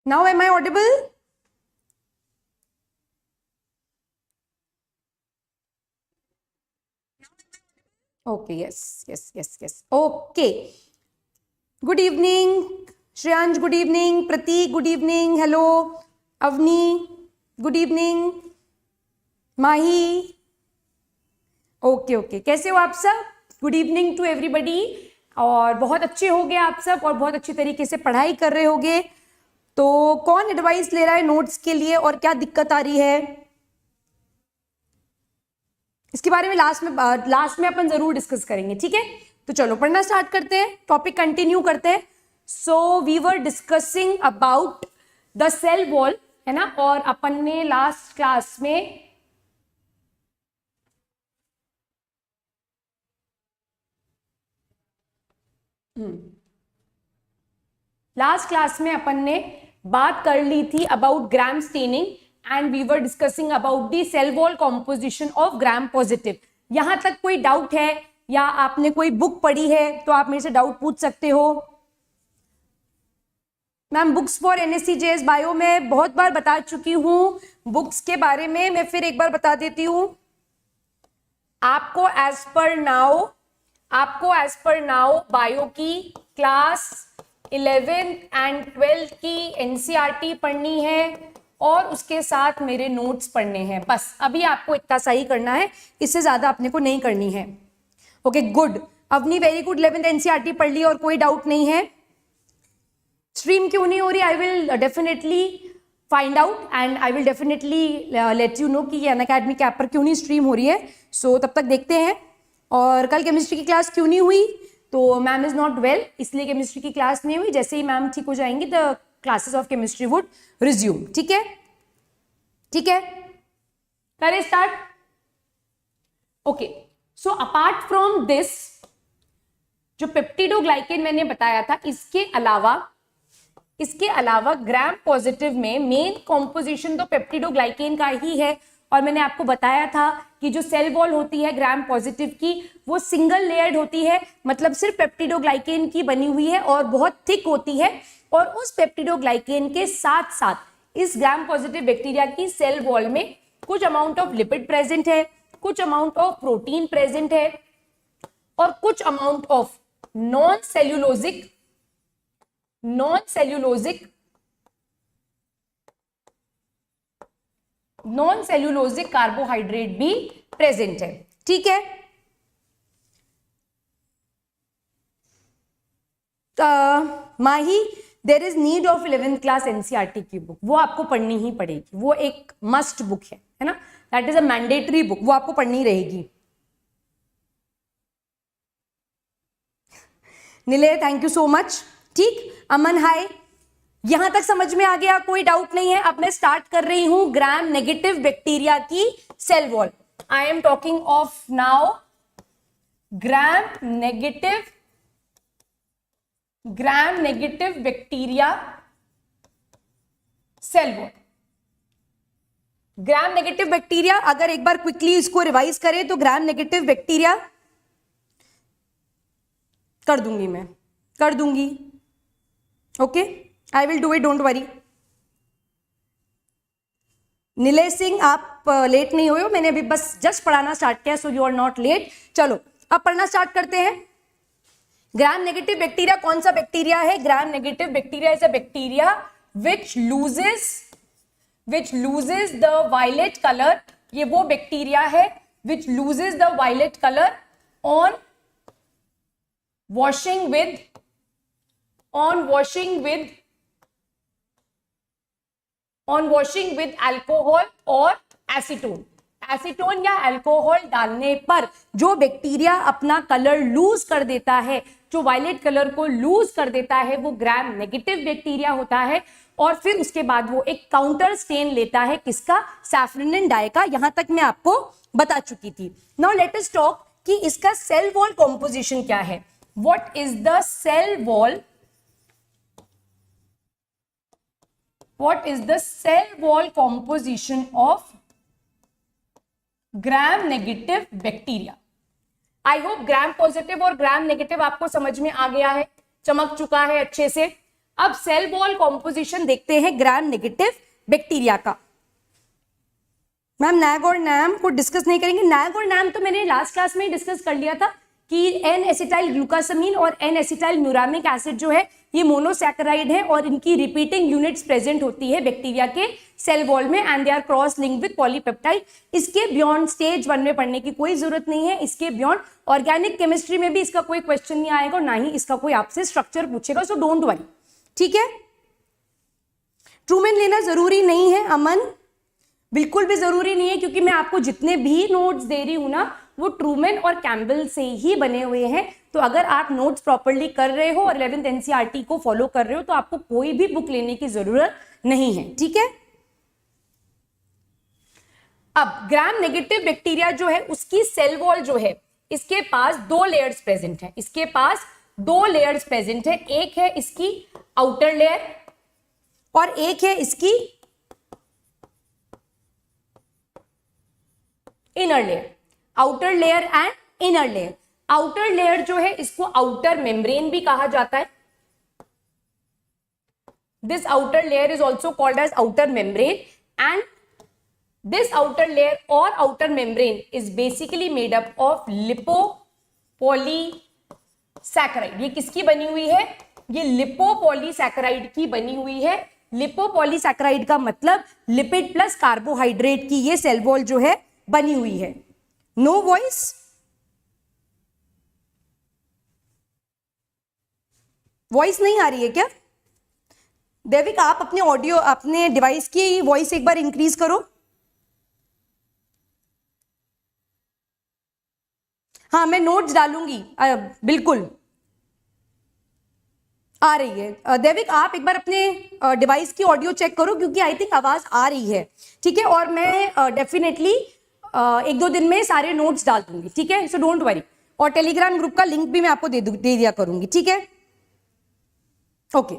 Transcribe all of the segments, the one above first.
Now am I audible? Okay, yes. Okay. Good evening, Shreyansh, good evening, Prateek, good evening, hello, Avni, good evening, Mahi. Okay, कैसे हो आप सब? Good evening to everybody. और बहुत अच्छे होगे आप सब और बहुत अच्छी तरीके से पढ़ाई कर रहे होगे। तो कौन एडवाइस ले रहा है नोट्स के लिए और क्या दिक्कत आ रही है इसके बारे में लास्ट में अपन जरूर डिस्कस करेंगे, ठीक है? तो चलो पढ़ना स्टार्ट करते हैं, टॉपिक कंटिन्यू करते हैं। So we were discussing about the cell wall, है ना? और अपन ने लास्ट क्लास में अपन ने बात कर ली थी about gram staining and we were discussing about the cell wall composition of gram positive. यहां तक कोई डाउट है या आपने कोई बुक पढ़ी है तो आप मेरे से डाउट पूछ सकते हो। Ma'am books for NSCJS bio में बहुत बार बता चुकी हूं, बुक्स के बारे में मैं फिर एक बार बता देती हूं। आपको एज पर नाउ बायो की क्लास 11th एंड 12th की NCERT पढ़नी है और उसके साथ मेरे नोट्स पढ़ने हैं। बस अभी आपको इतना सा ही करना है, इससे ज्यादा अपने को नहीं करनी है। Okay good, Avni very good, 11th NCERT पढ़ ली और कोई डाउट नहीं है। स्ट्रीम क्यों नहीं हो रही? I will definitely find out and I will definitely let you know कि ये अनअकैडमी के ऐप पर क्यों नहीं स्ट्रीम हो रही है। सो तब तक देखते हैं। और कल केमिस्ट्री की क्लास क्यों नहीं हुई? तो मैम इज नॉट वेल, इसलिए केमिस्ट्री की क्लास नहीं हुई। जैसे ही मैम ठीक हो जाएंगी the classes of chemistry would resume. ठीक है, करें start. Okay, so apart from this जो पेप्टिडोग्लाइकेन मैंने बताया था, इसके अलावा ग्राम पॉजिटिव में मेन कॉम्पोजिशन तो पेप्टिडोग्लाइकेन का ही है। और मैंने आपको बताया था कि जो सेल वॉल होती है ग्राम पॉजिटिव की वो सिंगल लेयर्ड होती है, मतलब सिर्फ पेप्टिडोग्लाइकेन की बनी हुई है और बहुत थिक होती है। और उस पेप्टिडोग्लाइकेन के साथ साथ इस ग्राम पॉजिटिव बैक्टीरिया की सेल वॉल में कुछ अमाउंट ऑफ लिपिड प्रेजेंट है, कुछ अमाउंट ऑफ प्रोटीन प्रेजेंट है और कुछ amount of non cellulosic carbohydrate भी प्रेजेंट है। ठीक है, Mahi there is need of 11th class NCERT की बुक, वो आपको पढ़नी ही पड़ेगी, वो एक मस्ट बुक है ना? That is a mandatory book, वो आपको पढ़नी रहेगी। नीले थैंक यू सो मच। ठीक, अमन हाय, यहां तक समझ में आ गया? कोई डाउट नहीं है? अब मैं स्टार्ट कर रही हूं ग्राम नेगेटिव बैक्टीरिया की cell wall. I am talking of now gram negative bacteria cell wall. Gram negative bacteria, अगर एक बार क्विकली इसको रिवाइज करें तो ग्राम नेगेटिव बैक्टीरिया कर दूंगी। Okay, I will do it, don't worry. Nilesh Singh आप लेट नहीं हुए हो, मैंने अभी बस जस्ट पढ़ाना स्टार्ट किया, so you are not late. चलो अब पढ़ना स्टार्ट करते हैं। ग्राम नेगेटिव बैक्टीरिया कौन सा बैक्टीरिया है? Gram negative bacteria is a bacteria which loses the violet colour. ये वो बैक्टीरिया है which loses the violet colour on washing with alcohol और एसीटोन या अल्कोहल डालने पर जो बैक्टीरिया अपना कलर लूज कर देता है, जो वायलेट कलर को लूज कर देता है, वो ग्राम नेगेटिव बैक्टीरिया होता है। और फिर उसके बाद वो एक काउंटर स्टेन लेता है, किसका? सैफरनिन डाई का। यहां तक मैं आपको बता चुकी थी। नाउ लेट अस टॉक कि इसका सेल वॉल कॉम्पोजिशन क्या है। What is the cell wall? What is the cell wall composition of gram negative bacteria? I hope gram positive और gram negative आपको समझ में आ गया है, चमक चुका है अच्छे से। अब सेल वॉल कॉम्पोजिशन देखते हैं ग्राम नेगेटिव बैक्टीरिया का। मैम नैग और नैम को डिस्कस नहीं करेंगे। नैग और नैम तो मैंने लास्ट क्लास में डिस्कस कर लिया था कि एन एसिटाइल ग्लूकासामीन और एन एसिटाइल म्यूरामिक एसिड जो है ये मोनोसैकेराइड है और इनकी रिपीटिंग यूनिट्स प्रेजेंट होती है बैक्टीरिया के सेल वॉल में and they are cross linked with polypeptide. इसके बियॉन्ड स्टेज 1 में पढ़ने की कोई जरूरत नहीं है। इसके बियॉन्ड ऑर्गेनिक केमिस्ट्री में भी इसका कोई क्वेश्चन नहीं आएगा और ना ही इसका कोई आपसे स्ट्रक्चर पूछेगा, सो डोंट वरी, ठीक है। ट्रूमेन लेना जरूरी नहीं है अमन, बिल्कुल भी जरूरी नहीं है, क्योंकि मैं आपको जितने भी नोट्स दे रही हूं ना वो ट्रूमेन और कैम्बल से ही बने हुए हैं। तो अगर आप नोट्स प्रॉपर्ली कर रहे हो और 11th एनसीईआरटी को फॉलो कर रहे हो तो आपको कोई भी बुक लेने की जरूरत नहीं है, ठीक है। अब ग्राम नेगेटिव बैक्टीरिया जो है उसकी सेल वॉल जो है इसके पास 2 लेयर्स प्रेजेंट है। इसके पास 2 लेयर्स प्रेजेंट है, एक है इसकी आउटर लेयर और एक है इसकी inner layer. Outer layer and inner layer. Outer layer जो है इसको आउटर मेम्ब्रेन भी कहा जाता है। This outer layer is also called as outer membrane and this outer layer और outer membrane is basically made up of lipopolysaccharide. ये किसकी बनी हुई है? ये लिपोपॉलीसैकेराइड की बनी हुई है। लिपोपॉलीसैकेराइड का मतलब लिपिड प्लस कार्बोहाइड्रेट की ये सेल वॉल जो है बनी हुई है। No voice? वॉइस नहीं आ रही है क्या? देविक आप अपने ऑडियो अपने डिवाइस की वॉइस एक बार इंक्रीज करो। हाँ मैं नोट्स डालूंगी, बिल्कुल आ रही है। देविक आप एक बार अपने डिवाइस की ऑडियो चेक करो क्योंकि आई थिंक आवाज आ रही है, ठीक है। और मैं डेफिनेटली 1-2 दिन में सारे नोट्स डाल दूंगी, ठीक है, सो डोंट वरी। और टेलीग्राम ग्रुप का लिंक भी मैं आपको दे दिया करूंगी, ठीक है। Okay,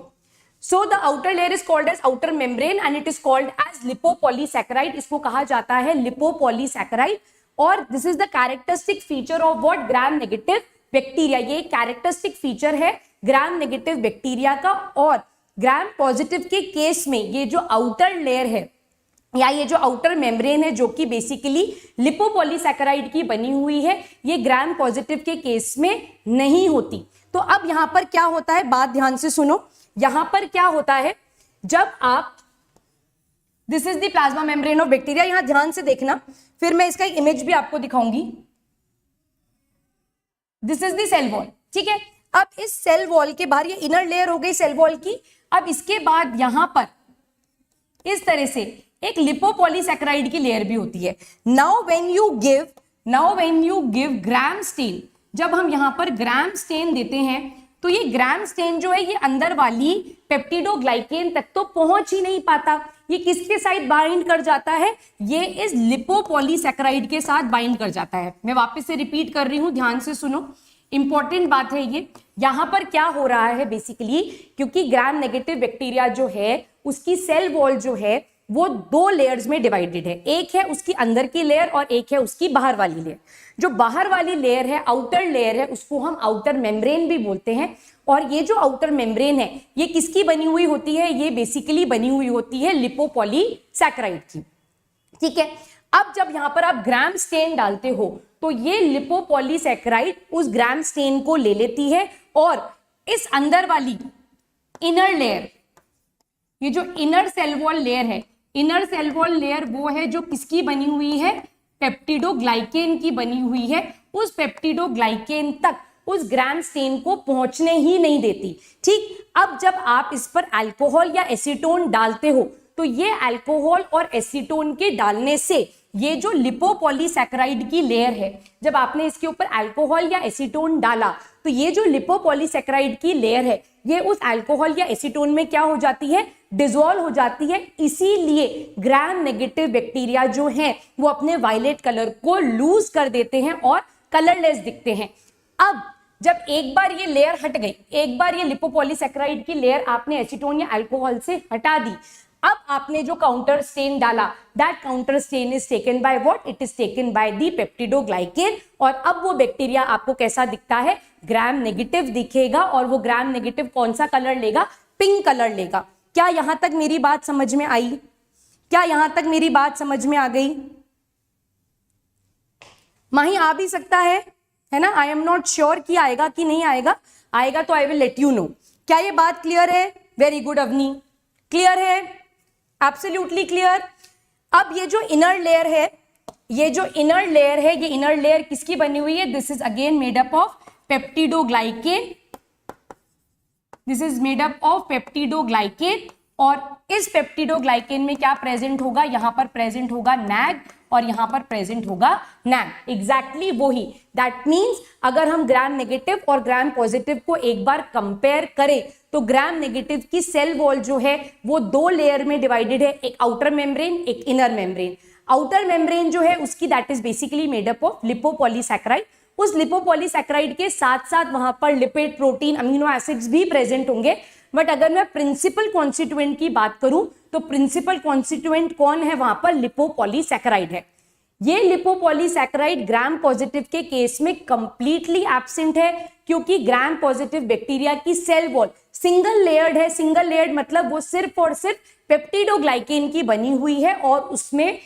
so the outer layer is called as outer membrane and it is called as lipopolysaccharide. इसको कहा जाता है लिपोपॉलीसैकेराइड और this is the characteristic feature of what? Gram negative bacteria. ये कैरेक्टरिस्टिक फीचर है ग्राम नेगेटिव बैक्टीरिया का। और ग्राम positive के केस में ये जो आउटर लेयर है या ये जो आउटर मेम्ब्रेन है जो कि बेसिकली लिपोपॉलीसैकेराइड की बनी हुई है, ये ग्राम पॉजिटिव के केस में नहीं होती। तो अब यहां पर क्या होता है, बात ध्यान से सुनो। यहां पर क्या होता है, जब आप this is the plasma membrane of bacteria, यहां ध्यान से देखना, फिर मैं इसका एक इमेज भी आपको दिखाऊंगी। This is the cell wall, ठीक है। अब इस सेल वॉल के बाहर ये इनर लेयर हो गई सेल वॉल की। अब इसके बाद यहां पर इस तरह से एक लिपोपॉलीसैकेराइड की लेयर भी होती है। Now when you give gram stain, जब हम यहां पर ग्राम स्टेन देते हैं तो ये ग्राम स्टेन जो है ये अंदर वाली पेप्टिडोग्लाइकेन तक तो पहुंच ही नहीं पाता। ये किसके साथ बाइंड कर जाता है? ये इस लिपोपॉलीसैकेराइड के साथ बाइंड कर जाता है। मैं वापस से रिपीट कर रही हूं, ध्यान से सुनो, इंपॉर्टेंट बात है ये। यहां पर क्या हो रहा है बेसिकली, क्योंकि ग्राम नेगेटिव बैक्टीरिया जो है उसकी सेल वॉल जो है वो 2 लेयर्स में डिवाइडेड है। एक है उसकी अंदर की लेयर और एक है उसकी बाहर वाली लेयर। जो बाहर वाली लेयर है, आउटर लेयर है, उसको हम आउटर मेम्ब्रेन भी बोलते हैं। और ये जो आउटर मेम्ब्रेन है ये किसकी बनी हुई होती है? ये बेसिकली बनी हुई होती है लिपोपॉलीसैकेराइड की, ठीक है। अब जब यहां पर आप ग्राम स्टेन डालते हो तो ये लिपोपॉलीसैकेराइड उस ग्राम स्टेन को ले लेती है और इस अंदर वाली इनर लेयर, ये जो इनर सेल वॉल लेयर है, इनर सेल वॉल लेयर वो है जो किसकी बनी हुई है? पेप्टिडोग्लाइकेन की बनी हुई है। उस पेप्टिडोग्लाइकेन तक उस ग्राम स्टेन को पहुंचने ही नहीं देती, ठीक। अब जब आप इस पर अल्कोहल या एसीटोन डालते हो तो ये अल्कोहल और एसीटोन के डालने से ये जो लिपोपॉलीसैकेराइड की लेयर है, जब आपने इसके ऊपर अल्कोहल या एसीटोन डाला तो ये जो लिपोपॉलीसैकेराइड की लेयर है ये उस अल्कोहल या एसीटोन में क्या हो जाती है? डिसॉल्व हो जाती है। इसीलिए ग्राम नेगेटिव बैक्टीरिया जो हैं वो अपने वायलेट कलर को लूज कर देते हैं और कलरलेस दिखते हैं। अब जब एक बार ये लेयर हट गई, एक बार ये लिपोपॉलीसैकेराइड की लेयर आपने एसीटोन या अल्कोहल से हटा दी, अब आपने जो काउंटर स्टेन डाला, that counter stain is taken by what? It is taken by the peptidoglycan. और अब वो बैक्टीरिया आपको कैसा दिखता है? ग्राम नेगेटिव दिखेगा। और वो ग्राम नेगेटिव कौन सा कलर लेगा? पिंक कलर लेगा। क्या यहां तक मेरी बात समझ में आई? क्या यहां तक मेरी बात समझ में आ गई? माही आ भी सकता है ना? आई एम नॉट श्योर कि आएगा कि नहीं आएगा। आएगा तो I will let you know. क्या ये बात क्लियर है? वेरी गुड अवनी, क्लियर है, एब्सोल्युटली क्लियर। अब ये जो इनर लेयर है, ये जो इनर लेयर है, ये इनर लेयर किसकी बनी हुई है? This is again made up of peptidoglycan. This is made up of peptidoglycan. और इस पेप्टिडोग्लाइकेन में क्या प्रेजेंट होगा? यहां पर प्रेजेंट होगा नैग और यहां पर प्रेजेंट होगा नैग। एग्जैक्टली वही। दैट मीन्स अगर हम ग्राम नेगेटिव और ग्राम पॉजिटिव को एक बार कंपेयर करें तो ग्राम नेगेटिव की सेल वॉल जो है वो दो लेयर में डिवाइडेड है, एक आउटर मेम्ब्रेन, एक इनर मेम्ब्रेन। आउटर मेम्ब्रेन जो है उसकी that is basically made up of lipopolysaccharide. उस लिपोपॉलीसैकेराइड के साथ साथ वहां पर लिपिड, प्रोटीन, अमीनो एसिड्स भी प्रेजेंट होंगे। बट अगर मैं प्रिंसिपल कॉन्स्टिट्यूएंट की बात करूं तो प्रिंसिपल कॉन्स्टिट्यूएंट कौन है? वहां पर लिपोपॉलीसैकेराइड है। ये लिपोपॉलीसैकेराइड ग्राम पॉजिटिव के केस में कंप्लीटली एब्सेंट है, क्योंकि ग्राम पॉजिटिव बैक्टीरिया की सेल वॉल सिंगल लेयर्ड है। सिंगल लेयर्ड मतलब वो सिर्फ और सिर्फ पेप्टिडोग्लाइकेन की बनी हुई है और उसमें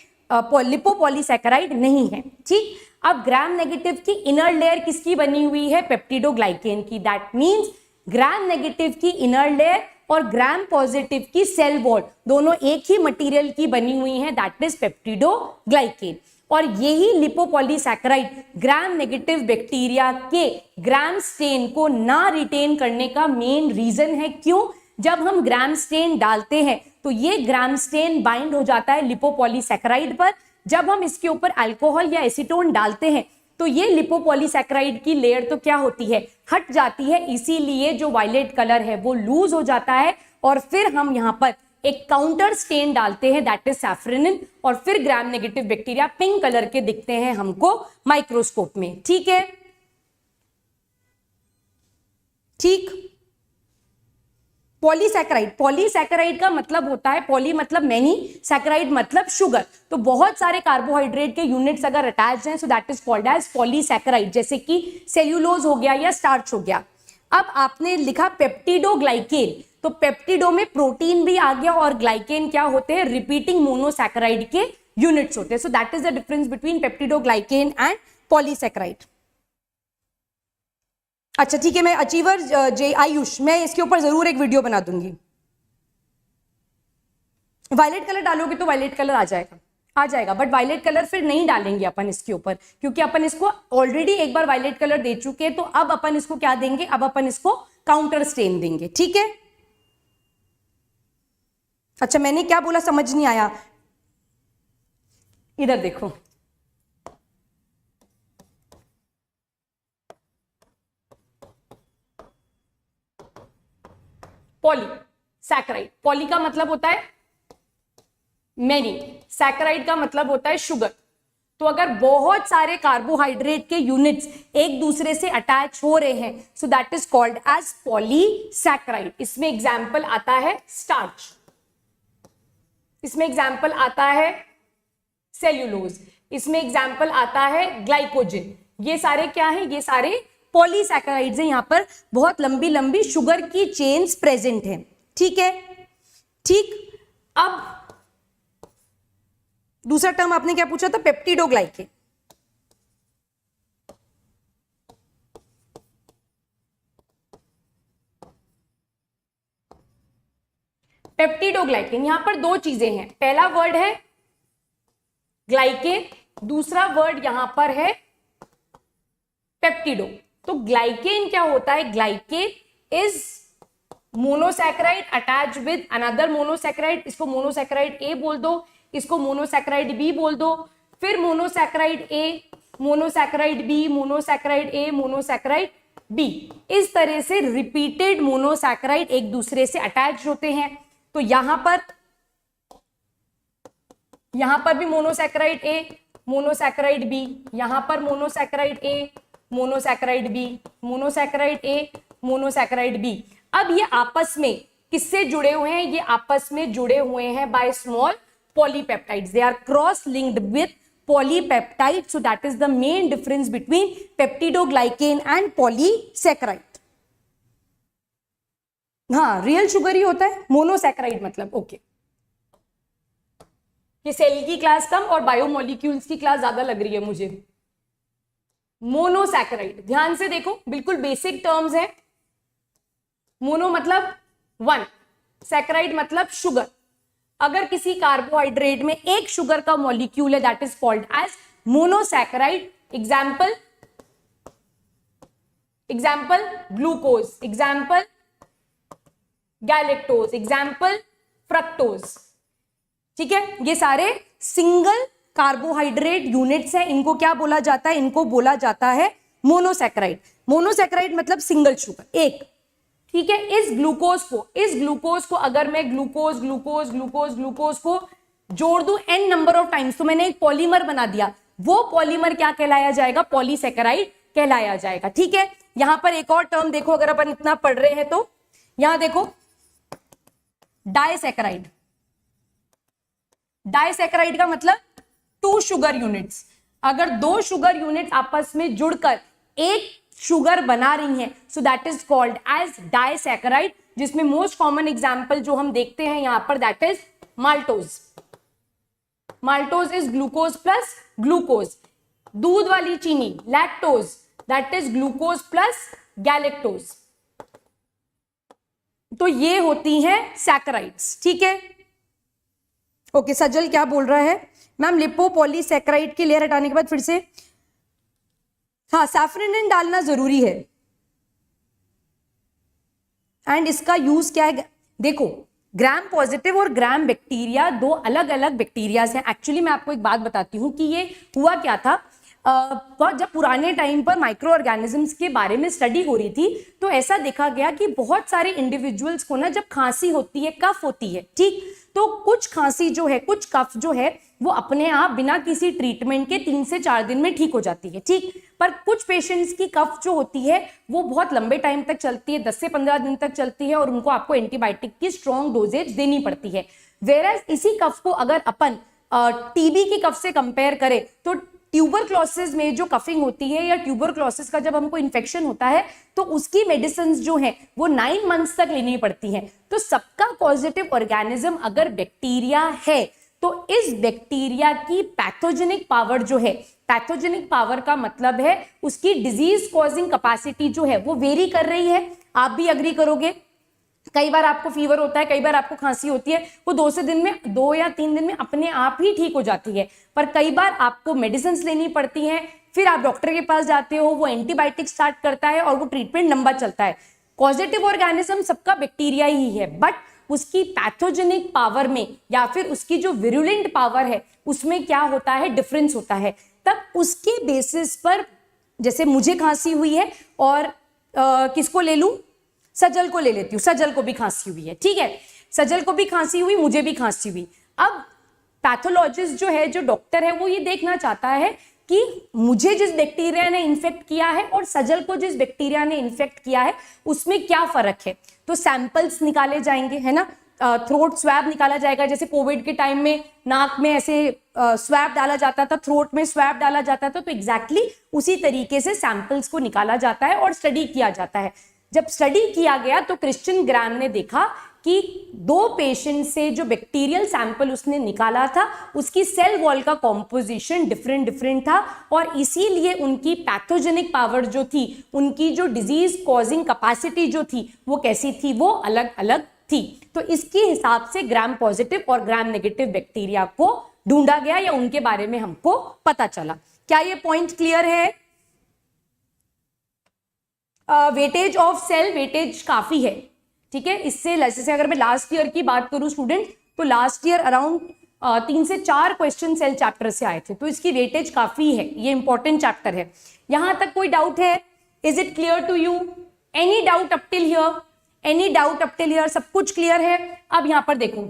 लिपोपॉलीसैकेराइड नहीं है। ठीक। अब ग्राम नेगेटिव की इनर लेयर किसकी बनी हुई है? पेप्टिडोग्लाइकेन की। दैट मीन्स ग्राम नेगेटिव की इनर लेयर और ग्राम पॉजिटिव की सेल वॉल दोनों एक ही मटेरियल की बनी हुई हैं, दैट इज पेप्टिडोग्लाइकेन। और यही लिपोपॉलीसैकेराइड ग्राम नेगेटिव बैक्टीरिया के ग्राम स्टेन को ना रिटेन करने का मेन रीजन है। क्यों? जब हम ग्राम स्टेन डालते हैं तो ये ग्राम स्टेन बाइंड हो जाता है लिपोपॉलीसैकेराइड पर। जब हम इसके ऊपर अल्कोहल या एसीटोन डालते हैं तो ये लिपोपॉलीसैकेराइड की लेयर तो क्या होती है? हट जाती है। इसीलिए जो वायलेट कलर है वो लूज हो जाता है और फिर हम यहां पर एक काउंटर स्टेन डालते हैं, दैट इज सैफ्रेनिन, और फिर ग्राम नेगेटिव बैक्टीरिया पिंक कलर के दिखते हैं हमको माइक्रोस्कोप में। ठीक है, ठीक। पॉलीसैकेराइड, पॉलीसैकेराइड का मतलब होता है, पॉली मतलब मैनी, सैकेराइड मतलब शुगर। तो बहुत सारे कार्बोहाइड्रेट के यूनिट्स अगर अटैच हैं so that is called as polysaccharide, जैसे कि सेल्यूलोज हो गया या स्टार्च हो गया। अब आपने लिखा पेप्टिडोग्लाइकेन, तो पेप्टिडो में प्रोटीन भी आ गया और ग्लाइकेन क्या होते हैं? रिपीटिंग मोनोसैकेराइड के यूनिट्स होते हैं। So that is the difference between peptidoglycan and polysaccharide. अच्छा ठीक है, मैं अचीवर जे आयुष, मैं इसके ऊपर जरूर एक वीडियो बना दूंगी। वायलेट कलर डालोगे तो वायलेट कलर आ जाएगा, बट वायलेट कलर फिर नहीं डालेंगे अपन इसके ऊपर, क्योंकि अपन इसको ऑलरेडी एक बार वायलेट कलर दे चुके हैं। तो अब अपन इसको क्या देंगे? अब अपन इसको काउंटर स्टेन देंगे। ठीक है। अच्छा मैंने क्या बोला समझ नहीं आया, इधर देखो। पॉली सैकेराइड, पॉली का मतलब होता है मैनी, सैकेराइड का मतलब होता है शुगर। तो अगर बहुत सारे कार्बोहाइड्रेट के यूनिट्स एक दूसरे से अटैच हो रहे हैं so that is called as polysaccharide. इसमें एग्जांपल आता है स्टार्च, इसमें एग्जाम्पल आता है सेल्यूलोज, इसमें एग्जाम्पल आता है ग्लाइकोजन। ये सारे क्या है? ये सारे पॉलीसैकेराइड्स हैं। यहां पर बहुत लंबी लंबी शुगर की चेन्स प्रेजेंट हैं। ठीक है, ठीक। अब दूसरा टर्म आपने क्या पूछा था? पेप्टिडोग्लाइकेन। पेप्टिडोग्लाइकेन, यहां पर दो चीजें हैं। पहला वर्ड है ग्लाइकेन, दूसरा वर्ड यहां पर है पेप्टिडो। तो ग्लाइकेन क्या होता है? Glycan is monosaccharide attach with another monosaccharide. इसको मोनोसैकेराइड ए बोल दो, इसको मोनोसैकेराइड बी बोल दो, फिर मोनोसैकेराइड ए, मोनोसैकेराइड बी, मोनोसैकेराइड ए, मोनोसैकेराइड बी। इस तरह से रिपीटेड मोनोसैकेराइड एक दूसरे से अटैच होते हैं। तो यहां पर भी मोनोसैकेराइड ए, मोनोसैकेराइड बी, यहां पर मोनोसैकेराइड ए, मोनोसैकेराइड बी, मोनोसैकेराइड ए, मोनोसैकेराइड बी। अब ये आपस में किससे जुड़े हुए हैं? ये आपस में जुड़े हुए हैं by small polypeptides. They are cross linked with polypeptide, so that is the main difference between peptidoglycan and polysacharide. हाँ, रियल शुगर ही होता है, मोनोसैकेराइड मतलब। ओके, ये सेल की क्लास कम और बायोमोलिक्यूल्स की क्लास ज्यादा लग रही है मुझे। मोनोसैकेराइड, ध्यान से देखो, बिल्कुल बेसिक टर्म्स है। मोनो मतलब वन, सैकेराइड मतलब शुगर। अगर किसी कार्बोहाइड्रेट में एक शुगर का मॉलिक्यूल है, that is called as monosaccharide. Example, example glucose, example galactose, example fructose. ठीक है, ये सारे सिंगल कार्बोहाइड्रेट यूनिट्स हैं। इनको क्या बोला जाता है? इनको बोला जाता है मोनोसैकेराइड। मोनोसैकेराइड मतलब सिंगल शुगर, एक। ठीक है, इस ग्लूकोज को अगर मैं ग्लूकोज ग्लूकोज ग्लूकोज ग्लूकोज को जोड़ दूं n नंबर ऑफ टाइम्स, तो मैंने एक पॉलीमर बना दिया। वो पॉलीमर क्या कहलाया जाएगा? पॉलीसैकेराइड कहलाया जाएगा। ठीक है, यहां पर एक और टर्म देखो, अगर अपन इतना पढ़ रहे हैं तो यहां देखो, डाइसैकेराइड। डाइसैकेराइड का मतलब टू शुगर यूनिट्स। अगर दो शुगर यूनिट्स आपस में जुड़कर एक शुगर बना रही हैं, so that is called as disaccharide, जिसमें मोस्ट कॉमन एग्जांपल जो हम देखते हैं यहां पर, that is maltose. Maltose is glucose plus glucose. दूध वाली चीनी, lactose, that is glucose plus galactose. तो ये होती हैं सैकेराइड्स। ठीक है, ओके। सजल क्या बोल रहा है? मैम लिपोपॉलीसैकेराइड की लेयर हटाने के बाद फिर से, हाँ, सैफरन डालना जरूरी है। एंड इसका यूज क्या है? देखो, ग्राम पॉजिटिव और ग्राम बैक्टीरिया दो अलग अलग बैक्टीरियाज हैं। एक्चुअली मैं आपको एक बात बताती हूँ कि ये हुआ क्या था। जब पुराने टाइम पर माइक्रो ऑर्गेनिजम्स के बारे में स्टडी हो रही थी, तो ऐसा देखा गया कि बहुत सारे इंडिविजुअल्स को ना जब खांसी होती है, कफ होती है, ठीक, तो कुछ खांसी जो है, कुछ कफ जो है, वो अपने आप बिना किसी ट्रीटमेंट के 3 से 4 दिन में ठीक हो जाती है। ठीक, पर कुछ पेशेंट्स की कफ जो होती है वो बहुत लंबे टाइम तक चलती है, 10 से 15 दिन तक चलती है, और उनको आपको एंटीबायोटिक की स्ट्रॉन्ग डोजेज देनी पड़ती है। वेयरएज इसी कफ को अगर अपन टीबी की कफ से कंपेयर करें, तो ट्यूबरक्लोसिस में जो कफिंग होती है, या ट्यूबरक्लोसिस का जब हमको इन्फेक्शन होता है, तो उसकी मेडिसिन जो है वो 9 मंथ्स तक लेनी पड़ती हैं। तो सबका पॉजिटिव ऑर्गेनिज्म अगर बैक्टीरिया है, तो इस बैक्टीरिया की पैथोजेनिक पावर जो है, पैथोजेनिक पावर का मतलब है उसकी डिजीज कॉजिंग कैपेसिटी जो है वो वेरी कर रही है। आप भी अग्री करोगे, कई बार आपको फीवर होता है, कई बार आपको खांसी होती है, वो 2 या 3 दिन में अपने आप ही ठीक हो जाती है। पर कई बार आपको मेडिसिन लेनी पड़ती हैं, फिर आप डॉक्टर के पास जाते हो, वो एंटीबायोटिक स्टार्ट करता है और वो ट्रीटमेंट लंबा चलता है। पॉजिटिव ऑर्गेनिज्म सबका बैक्टीरिया ही है, बट उसकी पैथोजेनिक पावर में या फिर उसकी जो विरुलेंट पावर है उसमें क्या होता है, डिफरेंस होता है। तब उसके बेसिस पर, जैसे मुझे खांसी हुई है और किसको ले लूं, सजल को ले लेती हूँ, सजल को भी खांसी हुई है, ठीक है, सजल को भी खांसी हुई, मुझे भी खांसी हुई। अब पैथोलॉजिस्ट जो है, जो डॉक्टर है, वो ये देखना चाहता है कि मुझे जिस बैक्टीरिया ने इन्फेक्ट किया है और सजल को जिस बैक्टीरिया ने इन्फेक्ट किया है उसमें क्या फर्क है। तो सैंपल्स निकाले जाएंगे, है ना, थ्रोट स्वैब निकाला जाएगा। जैसे कोविड के टाइम में नाक में ऐसे स्वैब डाला जाता था, थ्रोट में स्वैब डाला जाता था, तो एग्जैक्टली उसी तरीके से सैंपल्स को निकाला जाता है और स्टडी किया जाता है। जब स्टडी किया गया तो क्रिश्चियन ग्राम ने देखा कि 2 पेशेंट से जो बैक्टीरियल सैंपल उसने निकाला था, उसकी सेल वॉल का कॉम्पोजिशन डिफरेंट था, और इसीलिए उनकी पैथोजेनिक पावर जो थी, उनकी जो डिजीज कॉजिंग कैपेसिटी जो थी, वो कैसी थी, वो अलग अलग थी। तो इसके हिसाब से ग्राम पॉजिटिव और ग्राम नेगेटिव बैक्टीरिया को ढूंढा गया, या उनके बारे में हमको पता चला। क्या ये पॉइंट क्लियर है? वेटेज ऑफ सेल, वेटेज काफी है, ठीक है। इससे जैसे अगर मैं लास्ट ईयर की बात करूं स्टूडेंट, तो लास्ट ईयर अराउंड 3 से 4 क्वेश्चन सेल चैप्टर से आए थे, तो इसकी वेटेज काफी है, ये इंपॉर्टेंट चैप्टर है। यहां तक कोई डाउट है? Is it clear to you? Any doubt up till here? Any doubt up till here? सब कुछ क्लियर है? अब यहां पर देखो,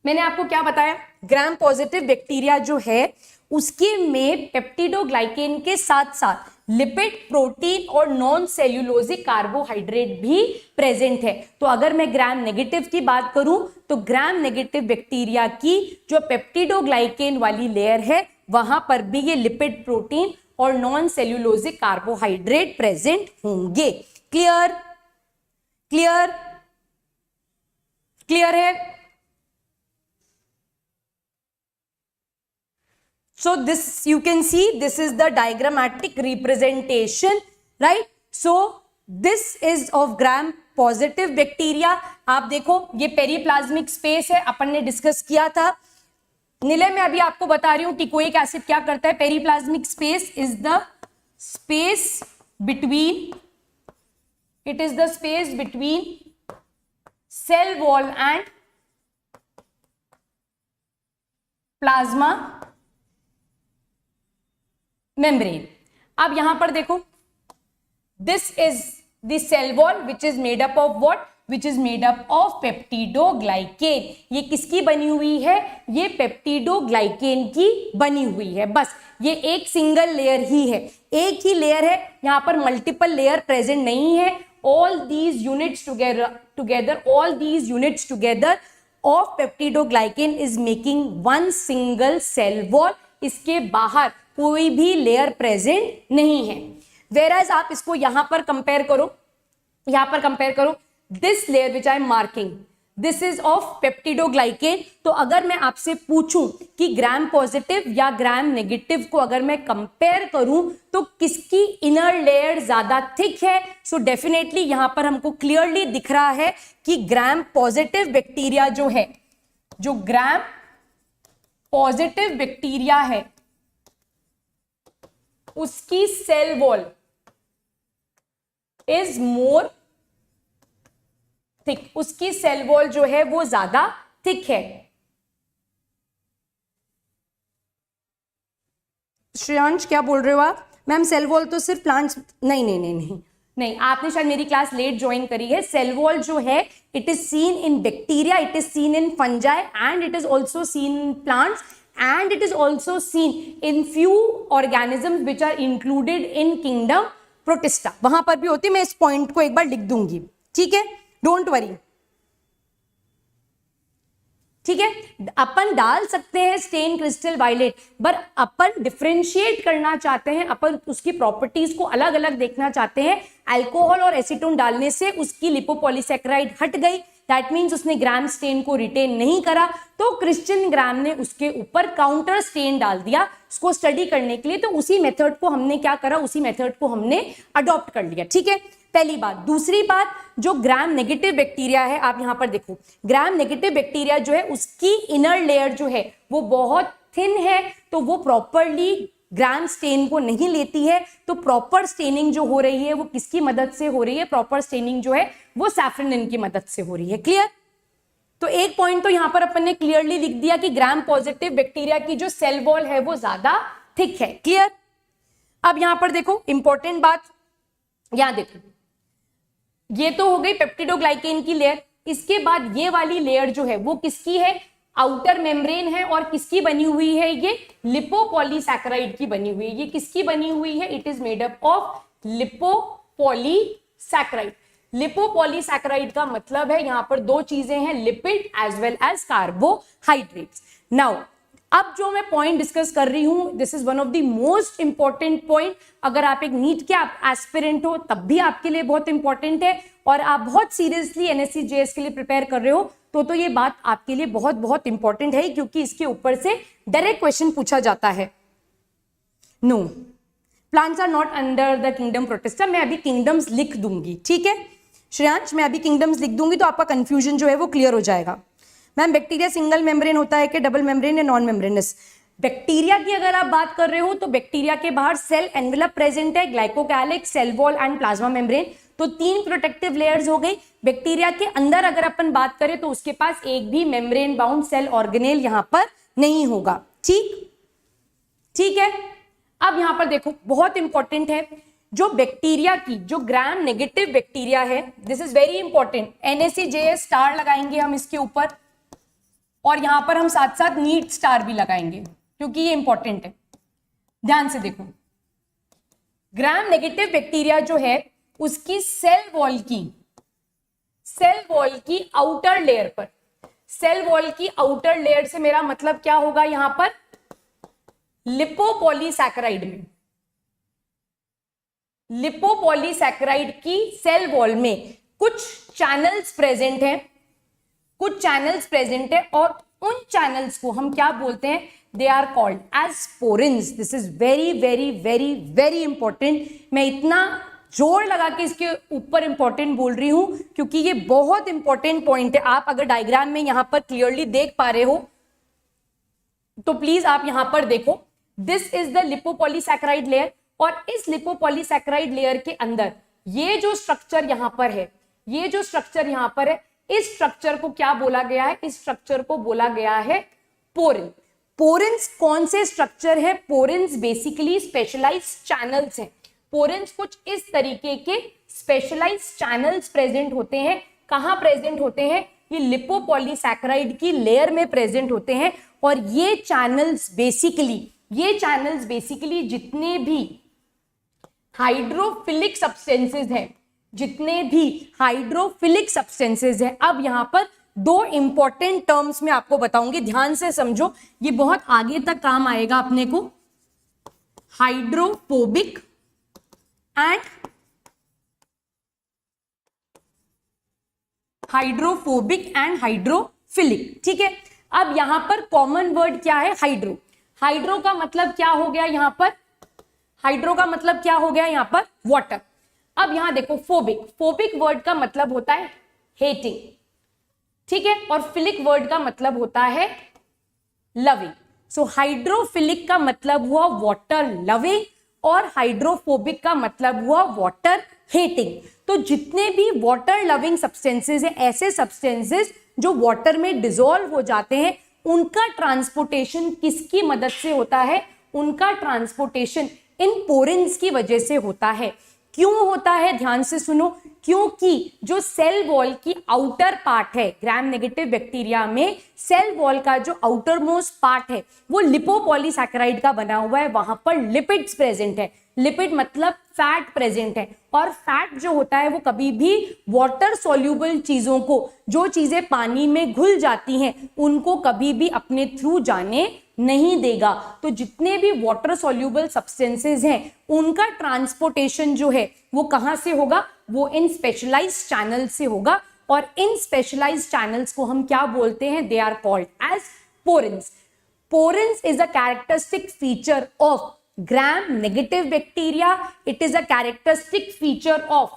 मैंने आपको क्या बताया, ग्राम पॉजिटिव बैक्टीरिया जो है उसके में पेप्टिडोग्लाइकेन के साथ साथ लिपिड, प्रोटीन और नॉन सेल्यूलोजिक कार्बोहाइड्रेट भी प्रेजेंट है। तो अगर मैं ग्राम नेगेटिव की बात करूं, तो ग्राम नेगेटिव बैक्टीरिया की जो पेप्टिडोग्लाइकेन वाली लेयर है, वहां पर भी ये लिपिड, प्रोटीन और नॉन सेल्यूलोजिक कार्बोहाइड्रेट प्रेजेंट होंगे। क्लियर? क्लियर? क्लियर है? So this you can see, this is the diagrammatic representation, right? So this is of gram positive bacteria. आप देखो ये पेरीप्लाज्मिक स्पेस है, अपन ने डिस्कस किया था। निलय मैं अभी आपको बता रही हूं टिकोइक एसिड क्या करता है। Periplasmic space is the space between, it is the space between cell wall and plasma membrane. अब यहां पर देखो, this is the cell wall which is made up of what? Which is made up of peptidoglycan. ये किसकी बनी हुई है? ये पेप्टिडोग्लाइकेन की बनी हुई है। बस ये एक सिंगल लेयर ही है, एक ही लेयर है, यहां पर मल्टीपल लेयर प्रेजेंट नहीं है। all these units together of peptidoglycan is making one single cell wall. इसके बाहर कोई भी लेयर प्रेजेंट नहीं है। whereas आप इसको यहां पर कंपेयर करो, this layer which I am marking, this is of peptidoglycan. तो अगर मैं आपसे पूछूं कि ग्राम पॉजिटिव या ग्राम नेगेटिव को अगर मैं कंपेयर करूं तो किसकी इनर लेयर ज्यादा थिक है, सो डेफिनेटली यहां पर हमको क्लियरली दिख रहा है कि ग्राम पॉजिटिव बैक्टीरिया जो है, जो ग्राम पॉजिटिव बैक्टीरिया है उसकी cell wall is more thick, उसकी सेल वॉल जो है वो ज्यादा थिक है। श्रेयांश क्या बोल रहे हो आप? मैम सेल वॉल तो सिर्फ प्लांट्स, नहीं, आपने शायद मेरी क्लास लेट ज्वाइन करी है। सेल वॉल जो है it is seen in bacteria, it is seen in fungi and it is also seen in plants and it is also seen in few organisms which are included in kingdom Protista. वहां पर भी होती है, मैं इस point को एक बार लिख दूंगी, ठीक है, डोंट वरी, ठीक है। अपन डाल सकते हैं स्टेन क्रिस्टल वायलेट, पर अपन डिफरेंशिएट करना चाहते हैं, अपन उसकी प्रॉपर्टीज को अलग अलग देखना चाहते हैं। अल्कोहल और एसीटोन डालने से उसकी लिपोपॉलीसैकेराइड हट गई, दैट मीन्स उसने ग्राम स्टेन को रिटेन नहीं करा, तो क्रिश्चियन ग्राम ने उसके ऊपर काउंटर स्टेन डाल दिया उसको स्टडी करने के लिए। तो उसी मेथड को हमने क्या करा, उसी मेथड को हमने अडॉप्ट कर लिया, ठीक है, पहली बात। दूसरी बात, जो ग्राम नेगेटिव बैक्टीरिया है, आप यहां पर देखो, ग्राम नेगेटिव बैक्टीरिया जो है उसकी इनर लेयर जो है वो बहुत थिन है, तो वो प्रॉपरली ग्राम स्टेन को नहीं लेती है। तो प्रॉपर स्टेनिंग जो हो रही है वो किसकी मदद से हो रही है? प्रॉपर स्टेनिंग जो है वो सैफ्रनिन की मदद से हो रही है। क्लियर? तो एक पॉइंट तो यहां पर अपन ने क्लियरली लिख दिया कि ग्राम पॉजिटिव बैक्टीरिया की जो सेल वॉल है वो ज्यादा थिक है। क्लियर? अब यहां पर देखो इंपॉर्टेंट बात, यहां देखो, ये तो हो गई पेप्टिडोग्लाइकेन की लेयर। इसके बाद ये वाली लेयर जो है वो किसकी है? आउटर मेम्ब्रेन है, और किसकी बनी हुई है? ये लिपोपॉलीसैकेराइड की बनी हुई है। ये किसकी बनी हुई है? It is made up of lipopolysaccharide. Lipopolysaccharide का मतलब है यहां पर दो चीजें हैं, lipid as well as carbohydrates. Now अब जो मैं पॉइंट डिस्कस कर रही हूं, this is one of the most important point. अगर आप एक नीट के एस्पिरेंट हो तब भी आपके लिए बहुत इंपॉर्टेंट है, और आप बहुत सीरियसली एनएससी जेएस के लिए प्रिपेयर कर रहे हो तो ये बात आपके लिए बहुत बहुत इंपॉर्टेंट है, क्योंकि इसके ऊपर से डायरेक्ट क्वेश्चन पूछा जाता है। No, plants are not under the kingdom Protista. मैं अभी किंगडम्स लिख दूंगी, ठीक है श्रेयांश, मैं अभी किंगडम्स लिख दूंगी तो आपका कंफ्यूजन जो है वो क्लियर हो जाएगा। मैम बैक्टीरिया सिंगल मेम्ब्रेन होता है कि डबल मेम्ब्रेन या नॉन मेम्ब्रेनस? बैक्टीरिया की अगर आप बात कर रहे हो तो बैक्टीरिया के बाहर सेल एनवेलप प्रेजेंट है, glycocalyx, cell wall and plasma membrane, तो 3 प्रोटेक्टिव लेयर्स हो गई। बैक्टीरिया के अंदर अगर अपन बात करें तो उसके पास एक भी मेम्ब्रेन बाउंड सेल ऑर्गेनेल यहां पर नहीं होगा। ठीक है। अब यहां पर देखो बहुत इंपॉर्टेंट है, जो बैक्टीरिया की जो ग्राम नेगेटिव बैक्टीरिया है, this is very important, NSC JS star लगाएंगे हम इसके ऊपर, और यहां पर हम साथ साथ नीट स्टार भी लगाएंगे क्योंकि ये इंपॉर्टेंट है। ध्यान से देखो, ग्राम नेगेटिव बैक्टीरिया जो है उसकी सेल वॉल की आउटर लेयर पर, सेल वॉल की आउटर लेयर से मेरा मतलब क्या होगा? यहां पर लिपोपॉलीसैकेराइड में, लिपोपॉलीसैकेराइड की सेल वॉल में कुछ चैनल्स प्रेजेंट हैं, कुछ चैनल्स प्रेजेंट है और उन चैनल्स को हम क्या बोलते हैं, they are called as porins. This is very very very very important. मैं इतना जोर लगा के इसके ऊपर इंपॉर्टेंट बोल रही हूं क्योंकि ये बहुत इंपॉर्टेंट पॉइंट है। आप अगर डायग्राम में यहां पर क्लियरली देख पा रहे हो तो प्लीज आप यहां पर देखो, दिस इज द लिपोपॉलीसैकेराइड लेयर और इस लिपोपॉलीसैकेराइड लेयर के अंदर ये जो स्ट्रक्चर यहां पर है, ये जो स्ट्रक्चर यहां पर है, इस स्ट्रक्चर को क्या बोला गया है, इस स्ट्रक्चर को बोला गया है पोरिन। पोरेंस कौन से स्ट्रक्चर है, पोरेंस बेसिकली स्पेशलाइज्ड चैनल्स हैं। पोरेंस कुछ इस तरीके के स्पेशलाइज्ड चैनल्स प्रेजेंट होते हैं। कहां प्रेजेंट होते हैं, ये लिपोपॉलीसैकेराइड की लेयर में प्रेजेंट होते हैं। और ये चैनल्स बेसिकली जितने भी हाइड्रोफिलिक सब्सटेंसेस हैं, जितने भी हाइड्रोफिलिक सब्सटेंसेस हैं, अब यहां पर दो इंपॉर्टेंट टर्म्स में आपको बताऊंगी, ध्यान से समझो, ये बहुत आगे तक काम आएगा अपने को। हाइड्रोफोबिक एंड हाइड्रोफिलिक, ठीक है। अब यहां पर कॉमन वर्ड क्या है, हाइड्रो। हाइड्रो का मतलब क्या हो गया यहां पर, हाइड्रो का मतलब क्या हो गया यहां पर, वाटर। अब यहां देखो फोबिक, फोबिक वर्ड का मतलब होता है हेटिंग, ठीक है, और फिलिक वर्ड का मतलब होता है लविंग। सो हाइड्रोफिलिक का मतलब हुआ वाटर लविंग और हाइड्रोफोबिक का मतलब हुआ वाटर हेटिंग। तो जितने भी वाटर लविंग सब्सटेंसेस हैं, ऐसे सब्सटेंसेस जो वाटर में डिसॉल्व हो जाते हैं, उनका ट्रांसपोर्टेशन किसकी मदद से होता है, उनका ट्रांसपोर्टेशन इन पोरेंस की वजह से होता है। क्यों होता है, ध्यान से सुनो, क्योंकि जो सेल वॉल की आउटर पार्ट है, ग्राम नेगेटिव बैक्टीरिया में सेल वॉल का जो आउटर मोस्ट पार्ट है वो लिपोपॉलीसैकेराइड का बना हुआ है, वहां पर लिपिड्स प्रेजेंट है। लिपिड मतलब फैट प्रेजेंट है, और फैट जो होता है वो कभी भी वाटर सॉल्यूबल चीजों को, जो चीजें पानी में घुल जाती हैं, उनको कभी भी अपने थ्रू जाने नहीं देगा। तो जितने भी वाटर सॉल्यूबल सब्सटेंसेस हैं, उनका ट्रांसपोर्टेशन जो है वो कहां से होगा, वो इन स्पेशलाइज्ड चैनल से होगा। और इन स्पेशलाइज्ड चैनल्स को हम क्या बोलते हैं, they are called as porins. Porins is a characteristic feature of gram negative bacteria. It is a characteristic feature of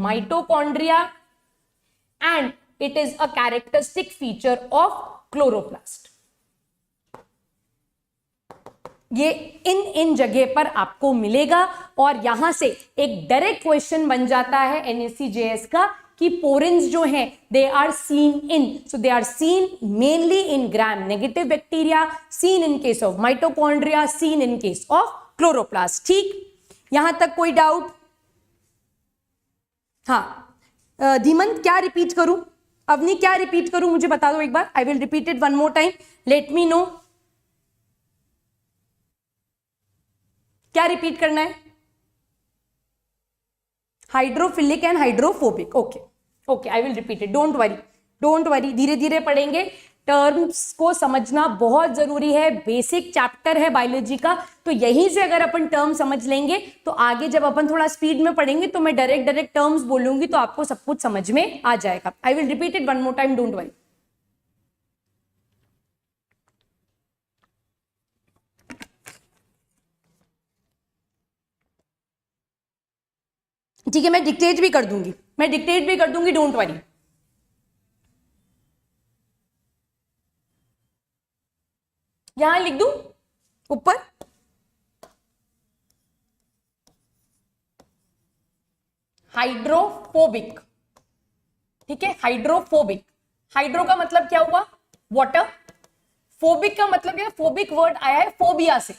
mitochondria, and it is a characteristic feature of chloroplast. ये इन जगह पर आपको मिलेगा और यहां से एक डायरेक्ट क्वेश्चन बन जाता है NSCJS का कि पोरेंस जो हैं they are seen mainly in gram negative bacteria, seen in case of mitochondria, seen in case of chloroplast. ठीक, यहां तक कोई डाउट? हाँ, धीमंत क्या रिपीट करूं, अवनी क्या रिपीट करूं, मुझे बता दो एक बार। I will repeat it one more time, let me know क्या रिपीट करना है। Hydrophilic and hydrophobic, okay, I will repeat it, don't worry, धीरे धीरे पढ़ेंगे। टर्म्स को समझना बहुत जरूरी है, बेसिक चैप्टर है बायोलॉजी का, तो यहीं से अगर अपन टर्म समझ लेंगे तो आगे जब अपन थोड़ा स्पीड में पढ़ेंगे तो मैं डायरेक्ट टर्म्स बोलूंगी तो आपको सब कुछ समझ में आ जाएगा। आई will repeat it one more time, don't worry. ठीक है, मैं डिक्टेट भी कर दूंगी, डोंट वरी। यहां लिख दूं ऊपर, हाइड्रोफोबिक, ठीक है, हाइड्रोफोबिक। हाइड्रो का मतलब क्या हुआ, वाटर। फोबिक का मतलब क्या, फोबिक वर्ड आया है फोबिया से,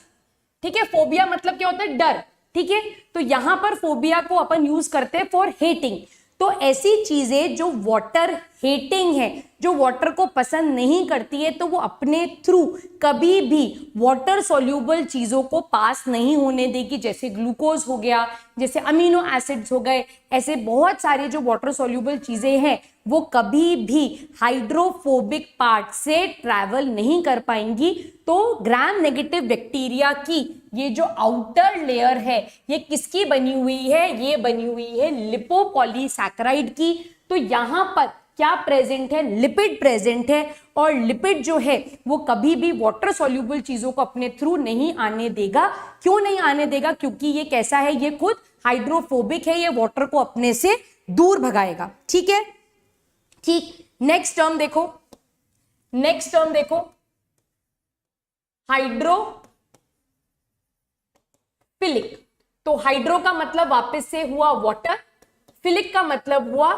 ठीक है। फोबिया मतलब क्या होता है, डर, ठीक है। तो यहां पर फोबिया को अपन यूज करते हैं फॉर हेटिंग। तो ऐसी चीजें जो वाटर हेटिंग है, जो वाटर को पसंद नहीं करती है, तो वो अपने थ्रू कभी भी वाटर सॉल्यूबल चीजों को पास नहीं होने देगी। जैसे ग्लूकोज हो गया, जैसे अमीनो एसिड्स हो गए, ऐसे बहुत सारे जो वाटर सॉल्यूबल चीजें हैं वो कभी भी हाइड्रोफोबिक पार्ट से ट्रैवल नहीं कर पाएंगी। तो ग्राम नेगेटिव बैक्टीरिया की ये जो आउटर लेयर है, ये किसकी बनी हुई है, ये बनी हुई है लिपोपॉलीसैकेराइड की। तो यहां पर क्या प्रेजेंट है, लिपिड प्रेजेंट है। और लिपिड जो है वो कभी भी वाटर सॉल्यूबल चीजों को अपने थ्रू नहीं आने देगा। क्यों नहीं आने देगा? क्योंकि ये कैसा है, ये खुद हाइड्रोफोबिक है, ये वाटर को अपने से दूर भगाएगा। ठीक है, ठीक। नेक्स्ट टर्म देखो, नेक्स्ट टर्म देखो, हाइड्रोफिलिक। तो हाइड्रो का मतलब वापस से हुआ वाटर, फिलिक का मतलब हुआ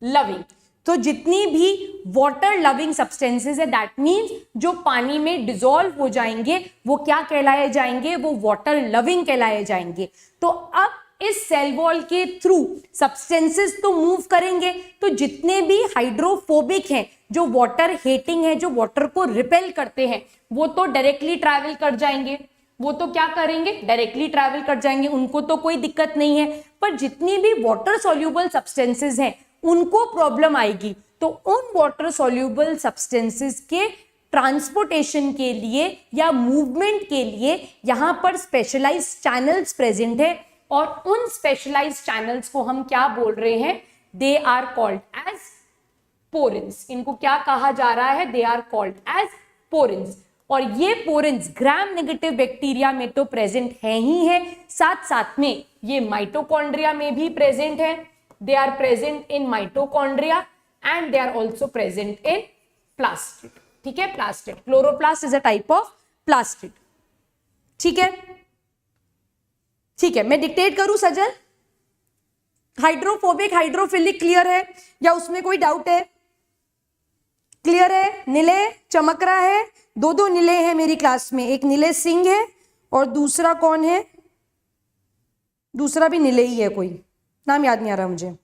लविंग। तो जितनी भी वाटर लविंग सब्सटेंसेस है, दैट मींस जो पानी में डिसॉल्व हो जाएंगे वो क्या कहलाए जाएंगे, वो वाटर लविंग कहलाए जाएंगे। तो अब इस सेल वॉल के थ्रू सब्सटेंसेस तो मूव करेंगे, तो जितने भी हाइड्रोफोबिक हैं, जो वाटर हेटिंग है, जो वाटर को रिपेल करते हैं, वो तो डायरेक्टली ट्रैवल कर जाएंगे। वो तो क्या करेंगे, डायरेक्टली ट्रैवल कर जाएंगे, उनको तो कोई दिक्कत नहीं है। पर जितनी भी वाटर सॉल्यूबल सब्सटेंसेस हैं उनको प्रॉब्लम आएगी। तो उन वाटर सॉल्यूबल सब्सटेंसेस के ट्रांसपोर्टेशन के लिए या मूवमेंट के लिए यहां पर स्पेशलाइज्ड चैनल्स प्रेजेंट है। और उन स्पेशलाइज्ड चैनल्स को हम क्या बोल रहे हैं, दे आर कॉल्ड एज पोरेंस। इनको क्या कहा जा रहा है, दे आर कॉल्ड एज पोरेंस। और ये पोरेंस ग्राम नेगेटिव बैक्टीरिया में तो प्रेजेंट है ही है, साथ साथ में ये माइटोकॉन्ड्रिया में भी प्रेजेंट है। They are present in mitochondria and they are also present in plastid. ठीक है, plastid, chloroplast is a type of plastid. ठीक है, ठीक है, मैं डिक्टेट करूं सजल? हाइड्रोफोबिक, हाइड्रोफिलिक क्लियर है या उसमें कोई डाउट है? क्लियर है? नीले चमक रहा है, दो नीले हैं मेरी क्लास में, एक नीले सिंह है और दूसरा कौन है, दूसरा भी नीले ही है, कोई नाम याद नहीं आ रहा मुझे।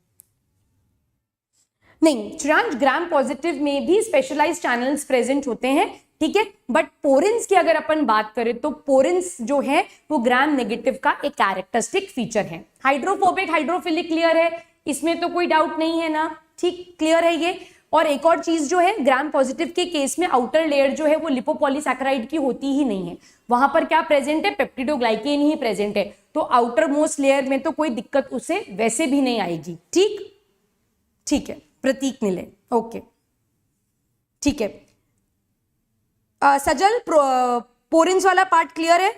नहीं, चिरांश, ग्राम पॉजिटिव में भी स्पेशलाइज्ड चैनल्स प्रेजेंट होते हैं। ठीक है, बट पोरेंस की अगर अपन बात करें तो पोरेंस जो है वो ग्राम नेगेटिव का एक कैरेक्टरिस्टिक फीचर है। हाइड्रोफोबिक, हाइड्रोफिलिक क्लियर है, इसमें तो कोई डाउट नहीं है ना? ठीक, क्लियर है ये। और एक और चीज जो है, ग्राम पॉजिटिव के केस में आउटर लेयर जो है वो लिपोपॉलीसैकेराइड की होती ही नहीं है। वहां पर क्या प्रेजेंट है, पेप्टिडोग्लाइकेन ही प्रेजेंट है। तो आउटर मोस्ट लेयर में तो कोई दिक्कत उसे वैसे भी नहीं आएगी। ठीक, ठीक है, प्रतीक नीले, ओके, ठीक है। सजल, पोरेंस वाला पार्ट क्लियर है?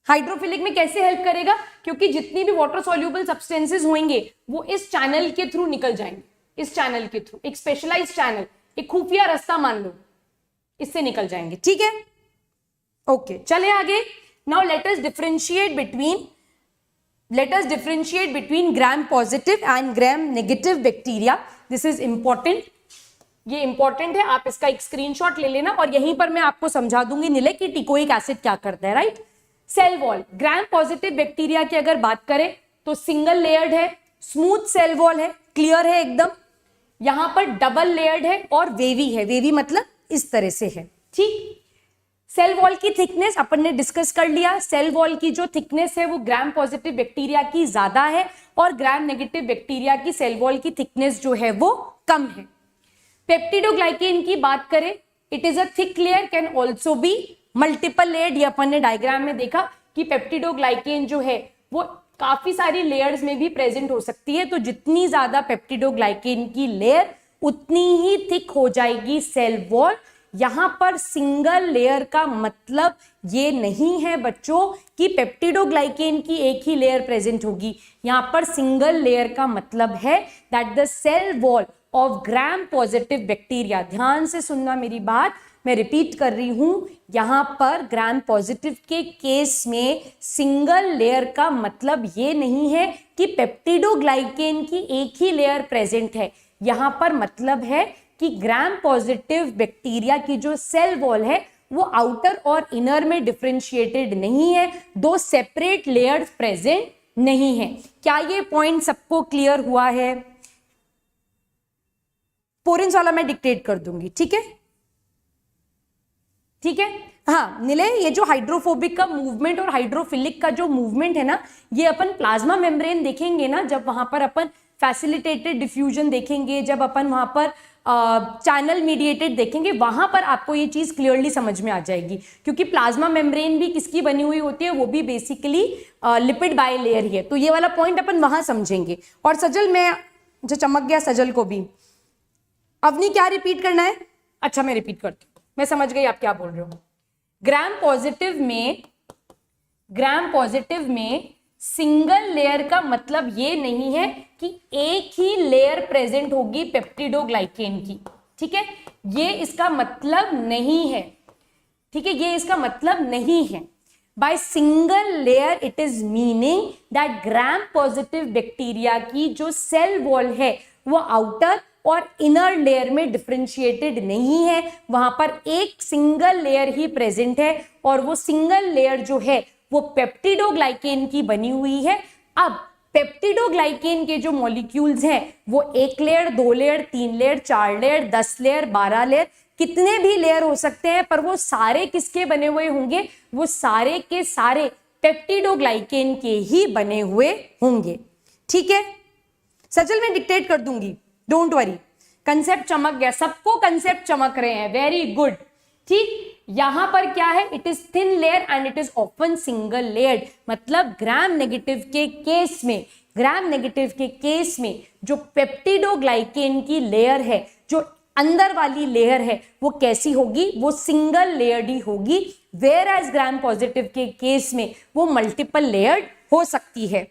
हाइड्रोफिलिक में कैसे हेल्प करेगा, क्योंकि जितनी भी वाटर सॉल्यूबल सब्सटेंसेस होंगे वो इस चैनल के थ्रू निकल जाएंगे, इस चैनल के थ्रू, एक स्पेशलाइज्ड चैनल, एक खुफिया रास्ता मान लो, इससे निकल जाएंगे। ठीक है, ओके, चले आगे। Now let us differentiate between gram positive and gram negative bacteria. This is important, ये इंपॉर्टेंट है, आप इसका एक स्क्रीनशॉट ले लेना और यहीं पर मैं आपको समझा दूंगी नीले कि टिकोइक एसिड क्या करता है। Right, cell wall, gram positive bacteria की अगर बात करें तो सिंगल लेयर्ड है, स्मूथ सेल वॉल है, क्लियर है एकदम। यहां पर डबल लेयर्ड है और वेवी है, वेवी मतलब इस तरह से है। ठीक, सेल वॉल की थिकनेस अपन ने डिस्कस कर लिया। सेल वॉल की जो थिकनेस है वो ग्राम पॉजिटिव बैक्टीरिया की ज्यादा है और ग्राम नेगेटिव बैक्टीरिया की सेल वॉल की थिकनेस जो है वो कम है। पेप्टिडोग्लाइकेन की बात करें, it is a thick layer, can also be multiple layered. ये अपन ने डायग्राम में देखा कि पेप्टिडोग्लाइकेन जो है वो काफी सारी लेयर्स में भी प्रेजेंट हो सकती है। तो जितनी ज्यादा पेप्टिडोग्लाइकेन की लेयर उतनी ही थिक हो जाएगी सेल वॉल। यहां पर सिंगल लेयर का मतलब ये नहीं है बच्चों कि पेप्टिडोग्लाइकेन की एक ही लेयर प्रेजेंट होगी। यहां पर सिंगल लेयर का मतलब है that the cell wall of gram positive bacteria, ध्यान से सुनना मेरी बात, मैं रिपीट कर रही हूं, यहां पर ग्राम पॉजिटिव के केस में सिंगल लेयर का मतलब ये नहीं है कि पेप्टिडोग्लाइकेन की एक ही लेयर प्रेजेंट है। यहां पर मतलब है कि ग्राम पॉजिटिव बैक्टीरिया की जो सेल वॉल है वो आउटर और इनर में डिफरेंशिएटेड नहीं है, दो सेपरेट लेयर्स प्रेजेंट नहीं है। क्या ये पॉइंट सबको क्लियर हुआ है? पोरेंस वाला मैं डिक्टेट कर दूंगी, ठीक है? ठीक है, हाँ नीले, ये जो हाइड्रोफोबिक का मूवमेंट और हाइड्रोफिलिक का जो मूवमेंट है ना, ये अपन प्लाज्मा मेम्ब्रेन देखेंगे ना, जब वहां पर अपन फैसिलिटेटेड डिफ्यूजन देखेंगे, जब अपन वहां पर चैनल मीडिएटेड देखेंगे, वहां पर आपको ये चीज क्लियरली समझ में आ जाएगी, क्योंकि प्लाज्मा मेम्ब्रेन भी किसकी बनी हुई होती है, वो भी बेसिकली लिपिड बाइलेयर ही है। तो ये वाला पॉइंट अपन वहां समझेंगे। और सजल में जो चमक गया सजल को भी, अवनी क्या रिपीट करना है? अच्छा मैं रिपीट करती हूँ, मैं समझ गई आप क्या बोल रहे हो। ग्राम पॉजिटिव में सिंगल लेयर का मतलब ये नहीं है कि एक ही लेयर प्रेजेंट होगी पेप्टिडोग्लाइकेन की, ठीक है, ये इसका मतलब नहीं है, ठीक है, ये इसका मतलब नहीं है। By single layer it is meaning that gram positive bacteria की जो सेल वॉल है वो आउटर और इनर लेयर में डिफरेंशिएटेड नहीं है, वहां पर एक सिंगल लेयर ही प्रेजेंट है, और वो सिंगल लेयर जो है वो पेप्टिडोग्लाइकेन की बनी हुई है। अब पेप्टिडोग्लाइकेन के जो मॉलिक्यूल्स हैं वो 1 layer, 2 layer, 3 layer, 4 layer, 10 layer, 12 layer, कितने भी लेयर हो सकते हैं, पर वो सारे किसके बने हुए होंगे? वो सारे के सारे पेप्टिडोग्लाइकेन के ही बने हुए होंगे, ठीक है। सजल मैं डिक्टेट कर दूंगी, डोंट वरी। कंसेप्ट चमक गया, सबको कंसेप्ट चमक रहे हैं, वेरी गुड, ठीक। यहां पर क्या है? It is thin layer and it is often single layered, मतलब ग्राम नेगेटिव के केस में जो पेप्टिडोग्लाइकेन की लेयर है, जो अंदर वाली लेयर है, वो कैसी होगी? वो सिंगल लेयर्ड ही होगी। वेयर एज ग्राम पॉजिटिव के केस में वो मल्टीपल लेयर्ड हो सकती है,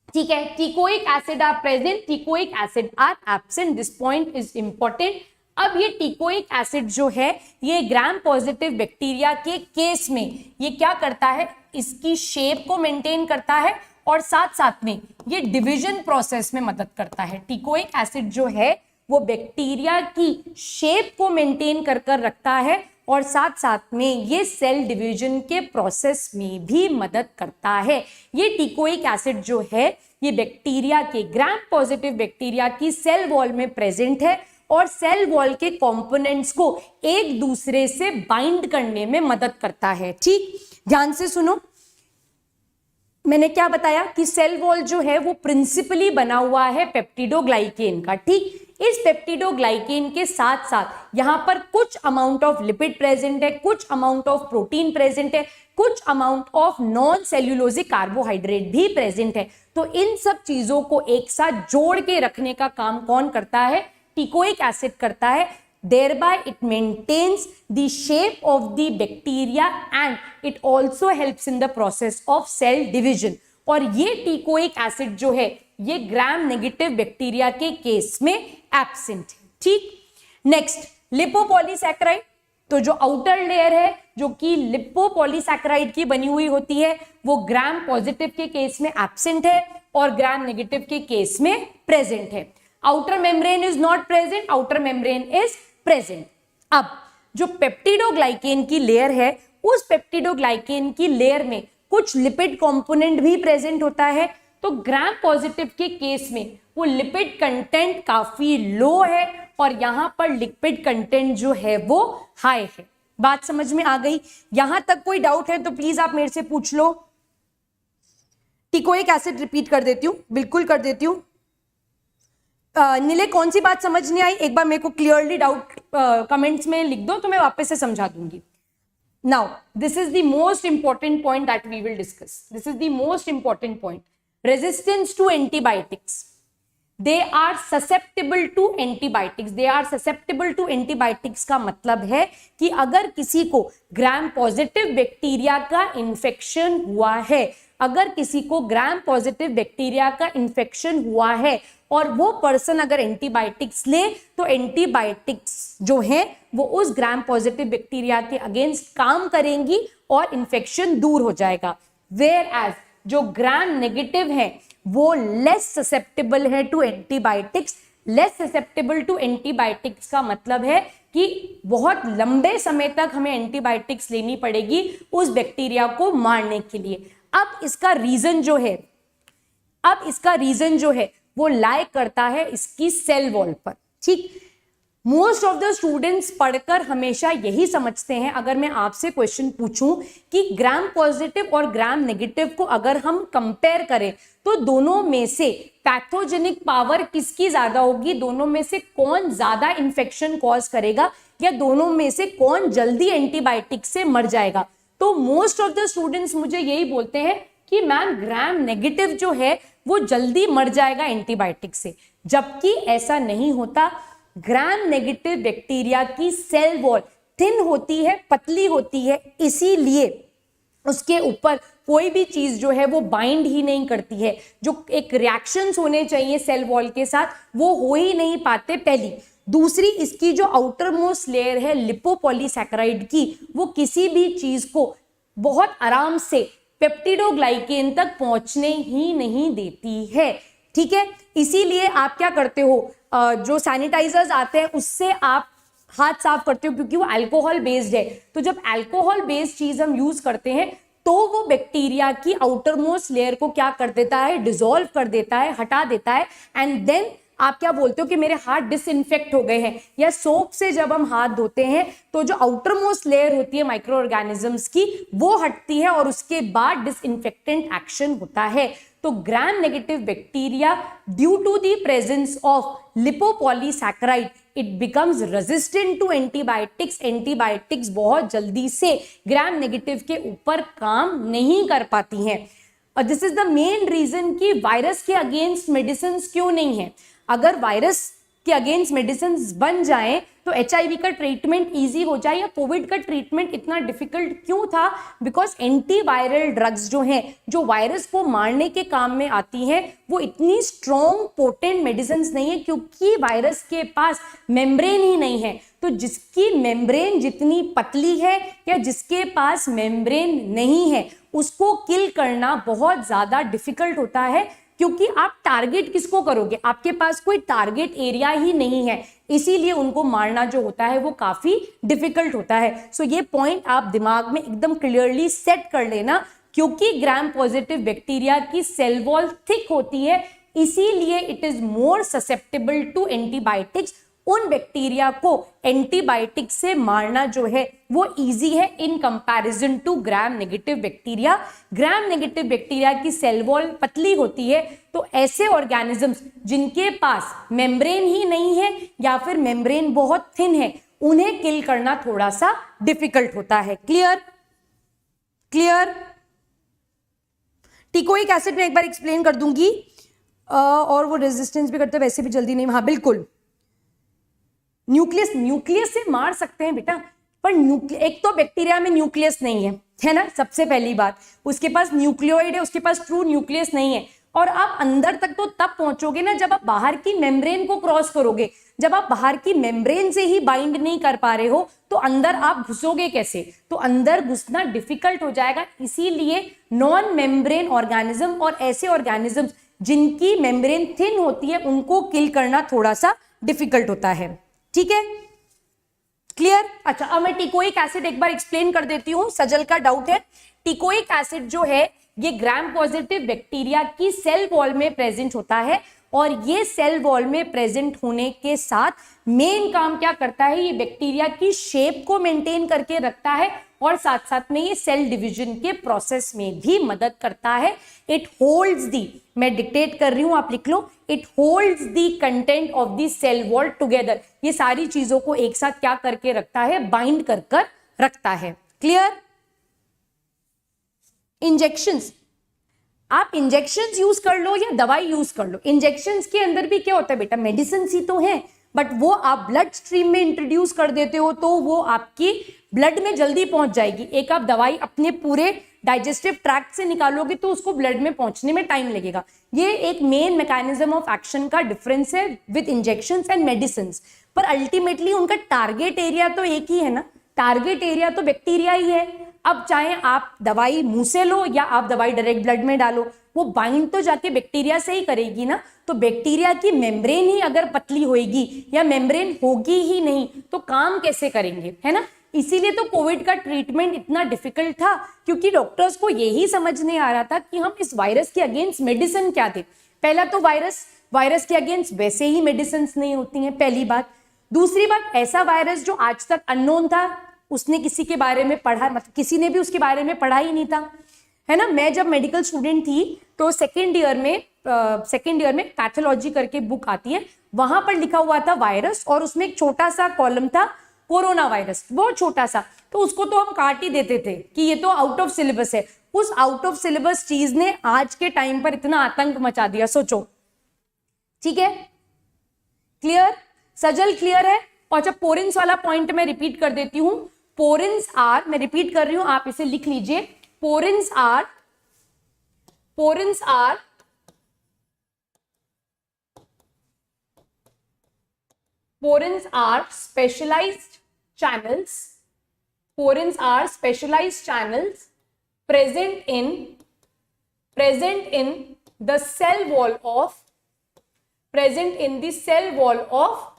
ठीक है। Teichoic acid are present, teichoic acid are absent, this point is important. अब ये टिकोइक एसिड जो है ये ग्राम पॉजिटिव बैक्टीरिया के केस में ये क्या करता है? इसकी शेप को मेंटेन करता है और साथ साथ में ये डिवीजन प्रोसेस में मदद करता है। टिकोइक एसिड जो है वो बैक्टीरिया की शेप को मेंटेन कर रखता है और साथ साथ में ये सेल डिवीजन के प्रोसेस में भी मदद करता है। ये टिकोइक एसिड जो है ये बैक्टीरिया के, ग्राम पॉजिटिव बैक्टीरिया की सेल वॉल में प्रेजेंट है और सेल वॉल के कंपोनेंट्स को एक दूसरे से बाइंड करने में मदद करता है, ठीक। ध्यान से सुनो, मैंने क्या बताया कि सेल वॉल जो है वो प्रिंसिपली बना हुआ है पेप्टिडोग्लाइकेन का, ठीक। इस पेप्टिडोग्लाइकेन के साथ साथ यहां पर कुछ अमाउंट ऑफ लिपिड प्रेजेंट है, कुछ अमाउंट ऑफ प्रोटीन प्रेजेंट है, कुछ amount of non cellulosic carbohydrate भी प्रेजेंट है। तो इन सब चीजों को एक साथ जोड़ के रखने का काम कौन करता है? टिकोइक एसिड करता है। Thereby it maintains the shape of the bacteria and it also helps in the process of cell division। और ये टिकोइक एसिड जो है ये ग्राम नेगेटिव बैक्टीरिया के केस में एब्सेंट है, ठीक। नेक्स्ट, लिपोपॉलीसैकेराइड। तो जो आउटर लेयर है जो कि लिपोपॉलीसैकेराइड की बनी हुई होती है वो ग्राम पॉजिटिव के केस में एब्सेंट है और ग्राम नेगेटिव के केस में प्रेजेंट है। Outer membrane is not present, outer membrane is present. अब जो पेप्टिडोग्लाइकेन की लेयर है उस पेप्टिडोग्लाइकेन की लेयर में कुछ लिपिड कंपोनेंट भी प्रेजेंट होता है। तो ग्राम पॉजिटिव के केस में वो लिपिड कंटेंट काफी लो है और यहां पर लिपिड कंटेंट जो है वो हाई है। बात समझ में आ गई? यहां तक कोई डाउट है तो प्लीज आप मेरे से पूछ लो। टिकोइक एसिड रिपीट कर देती हूं, बिल्कुल कर देती हूं। नीले कौन सी बात समझ नहीं आई एक बार मेरे को क्लियरली डाउट कमेंट्स में लिख दो तो मैं वापस से समझा दूंगी। Now this is the most important point that we will discuss, this is the most important point. Resistance to antibiotics, they are susceptible to antibiotics, they are susceptible to antibiotics का मतलब है कि अगर किसी को ग्राम पॉजिटिव बैक्टीरिया का infection हुआ है, अगर किसी को ग्राम पॉजिटिव बैक्टीरिया का इन्फेक्शन हुआ है और वो पर्सन अगर एंटीबायोटिक्स ले तो एंटीबायोटिक्स जो है वो उस ग्राम पॉजिटिव बैक्टीरिया के अगेंस्ट काम करेंगी और इन्फेक्शन दूर हो जाएगा। वेयर एज जो ग्राम नेगेटिव है वो लेस ससेप्टेबल है to antibiotics. Less susceptible to antibiotics का मतलब है कि बहुत लंबे समय तक हमें एंटीबायोटिक्स लेनी पड़ेगी उस बैक्टीरिया को मारने के लिए। अब इसका रीजन जो है वो लाई करता है इसकी सेल वॉल पर, ठीक। मोस्ट ऑफ द स्टूडेंट्स पढ़कर हमेशा यही समझते हैं, अगर मैं आपसे क्वेश्चन पूछूं कि ग्राम पॉजिटिव और ग्राम नेगेटिव को अगर हम कंपेयर करें तो दोनों में से पैथोजेनिक पावर किसकी ज्यादा होगी, दोनों में से कौन ज्यादा इंफेक्शन कॉज करेगा, या दोनों में से कौन जल्दी एंटीबायोटिक से मर जाएगा। तो मोस्ट ऑफ द स्टूडेंट्स मुझे यही बोलते हैं कि मैम ग्राम नेगेटिव जो है वो जल्दी मर जाएगा एंटीबायोटिक से, जबकि ऐसा नहीं होता। ग्राम नेगेटिव बैक्टीरिया की सेल वॉल थिन होती है, पतली होती है, इसीलिए उसके ऊपर कोई भी चीज जो है वो बाइंड ही नहीं करती है। जो एक रिएक्शंस होने चाहिए सेल वॉल के साथ वो हो ही नहीं पाते, पहली। दूसरी, इसकी जो आउटर मोस्ट लेयर है लिपोपॉलीसैकेराइड की, वो किसी भी चीज को बहुत आराम से पेप्टिडोग्लाइकेन तक पहुंचने ही नहीं देती है, ठीक है। इसीलिए आप क्या करते हो, जो सैनिटाइजर्स आते हैं उससे आप हाथ साफ करते हो, क्योंकि वो अल्कोहल बेस्ड है। तो जब अल्कोहल बेस्ड चीज हम यूज करते हैं तो वो बैक्टीरिया की आउटर मोस्ट लेयर को क्या कर देता है, डिसॉल्व कर देता है, हटा देता है। एंड देन आप क्या बोलते हो कि मेरे हाथ डिसइंफेक्ट हो गए हैं। या सोप से जब हम हाथ धोते हैं तो जो आउटर मोस्ट लेयर होती है माइक्रो ऑर्गेनिजम्स की वो हटती है और उसके बाद डिसइंफेक्टेंट एक्शन होता है। तो gram negative bacteria due to the presence of lipopolysaccharide it becomes resistant to antibiotics. Antibiotics बहुत जल्दी से ग्राम नेगेटिव के ऊपर काम नहीं कर पाती हैं। और this is the main reason कि वायरस के अगेंस्ट मेडिसिन क्यों नहीं है। अगर वायरस के अगेंस्ट मेडिसिन बन जाए तो HIV का ट्रीटमेंट इजी हो जाए, या कोविड का ट्रीटमेंट इतना डिफिकल्ट क्यों था, बिकॉज एंटीवायरल ड्रग्स जो हैं, जो वायरस को मारने के काम में आती हैं, वो इतनी स्ट्रॉन्ग पोटेंट मेडिसिन नहीं है, क्योंकि वायरस के पास मेम्ब्रेन ही नहीं है। तो जिसकी मेम्ब्रेन जितनी पतली है या जिसके पास मेम्ब्रेन नहीं है उसको किल करना बहुत ज्यादा डिफिकल्ट होता है, क्योंकि आप टारगेट किसको करोगे, आपके पास कोई टारगेट एरिया ही नहीं है, इसीलिए उनको मारना जो होता है वो काफी डिफिकल्ट होता है। सो ये पॉइंट आप दिमाग में एकदम क्लियरली सेट कर लेना, क्योंकि ग्राम पॉजिटिव बैक्टीरिया की सेल वॉल थिक होती है, इसीलिए it is more susceptible to antibiotics. उन बैक्टीरिया को एंटीबायोटिक से मारना जो है वो इजी है in comparison to gram negative bacteria. Gram negative bacteria की सेल वॉल पतली होती है, तो ऐसे ऑर्गेनिजम्स जिनके पास मेम्ब्रेन ही नहीं है या फिर मेम्ब्रेन बहुत थिन है, उन्हें किल करना थोड़ा सा डिफिकल्ट होता है। Clear clear. टिकोइक एसिड में एक बार एक्सप्लेन कर दूंगी, और वो रेजिस्टेंस भी करते वैसे भी जल्दी नहीं। हाँ बिल्कुल, न्यूक्लियस से मार सकते हैं बेटा, पर एक तो बैक्टीरिया में न्यूक्लियस नहीं है ना, सबसे पहली बात। उसके पास न्यूक्लियोइड है, उसके पास ट्रू न्यूक्लियस नहीं है। और आप अंदर तक तो तब पहुंचोगे ना जब आप बाहर की मेम्ब्रेन को क्रॉस करोगे। जब आप बाहर की मेम्ब्रेन से ही बाइंड नहीं कर पा रहे हो तो अंदर आप घुसोगे कैसे, तो अंदर घुसना डिफिकल्ट हो जाएगा। इसीलिए नॉन मेम्ब्रेन ऑर्गेनिज्म और ऐसे ऑर्गेनिज्म जिनकी मेम्ब्रेन थिन होती है उनको किल करना थोड़ा सा डिफिकल्ट होता है। ठीक है, क्लियर। अच्छा, अब मैं टिकोइक एसिड एक बार एक्सप्लेन कर देती हूँ, सजल का डाउट है। टिकोइक एसिड जो है ये ग्राम पॉजिटिव बैक्टीरिया की सेल वॉल में प्रेजेंट होता है, और ये सेल वॉल में प्रेजेंट होने के साथ मेन काम क्या करता है, ये बैक्टीरिया की शेप को मेंटेन करके रखता है, और साथ साथ में ये सेल डिवीजन के प्रोसेस में भी मदद करता है। इट होल्ड्स दी, मैं डिक्टेट कर रही हूं आप लिख लो, it holds the content of the cell wall together. ये सारी चीजों को एक साथ क्या करके रखता है, बाइंड कर कर रखता है। क्लियर। इंजेक्शंस, आप इंजेक्शंस यूज कर लो या दवाई यूज कर लो, इंजेक्शंस के अंदर भी क्या होता है बेटा, मेडिसिन ही तो है, बट वो आप ब्लड स्ट्रीम में इंट्रोड्यूस कर देते हो तो वो आपकी ब्लड में जल्दी पहुंच जाएगी। एक आप दवाई अपने पूरे डाइजेस्टिव ट्रैक्ट से निकालोगे तो उसको ब्लड में पहुंचने में टाइम लगेगा। ये एक मेन मैकेनिज्म ऑफ एक्शन का डिफरेंस है विद इंजेक्शंस एंड मेडिसिन। पर अल्टीमेटली उनका टारगेट एरिया तो एक ही है ना, टारगेट एरिया तो बैक्टीरिया ही है। अब चाहे आप दवाई मुंह से लो या आप दवाई डायरेक्ट ब्लड में डालो, वो बाइंड तो जाके बैक्टीरिया से ही करेगी ना। तो बैक्टीरिया की मेम्ब्रेन ही अगर पतली होएगी या मेम्ब्रेन होगी ही नहीं तो काम कैसे करेंगे, है ना। इसीलिए तो कोविड का ट्रीटमेंट इतना डिफिकल्ट था, क्योंकि डॉक्टर्स को यही समझ नहीं आ रहा था कि हम इस वायरस के अगेंस्ट मेडिसिन क्या दें। पहला तो वायरस के अगेंस्ट वैसे ही मेडिसिन नहीं होती हैं, पहली बात। दूसरी बात, ऐसा वायरस जो आज तक अननोन था, उसने किसी के बारे में पढ़ा, मतलब किसी ने भी उसके बारे में पढ़ा ही नहीं था, है ना। मैं जब मेडिकल स्टूडेंट थी तो सेकेंड ईयर में पैथोलॉजी करके बुक आती है, वहां पर लिखा हुआ था वायरस, और उसमें एक छोटा सा कॉलम था कोरोना वायरस, बहुत छोटा सा, तो उसको तो हम काट ही देते थे कि ये तो आउट ऑफ सिलेबस है। उस आउट ऑफ सिलेबस चीज ने आज के टाइम पर इतना आतंक मचा दिया, सोचो। ठीक है, क्लियर सजल, क्लियर है। और जब पोरेंस वाला पॉइंट मैं रिपीट कर देती हूं, पोरेंस आर, मैं रिपीट कर रही हूं, आप इसे लिख लीजिए, पोरेंस are specialized channels, porins are specialized channels present in the cell wall of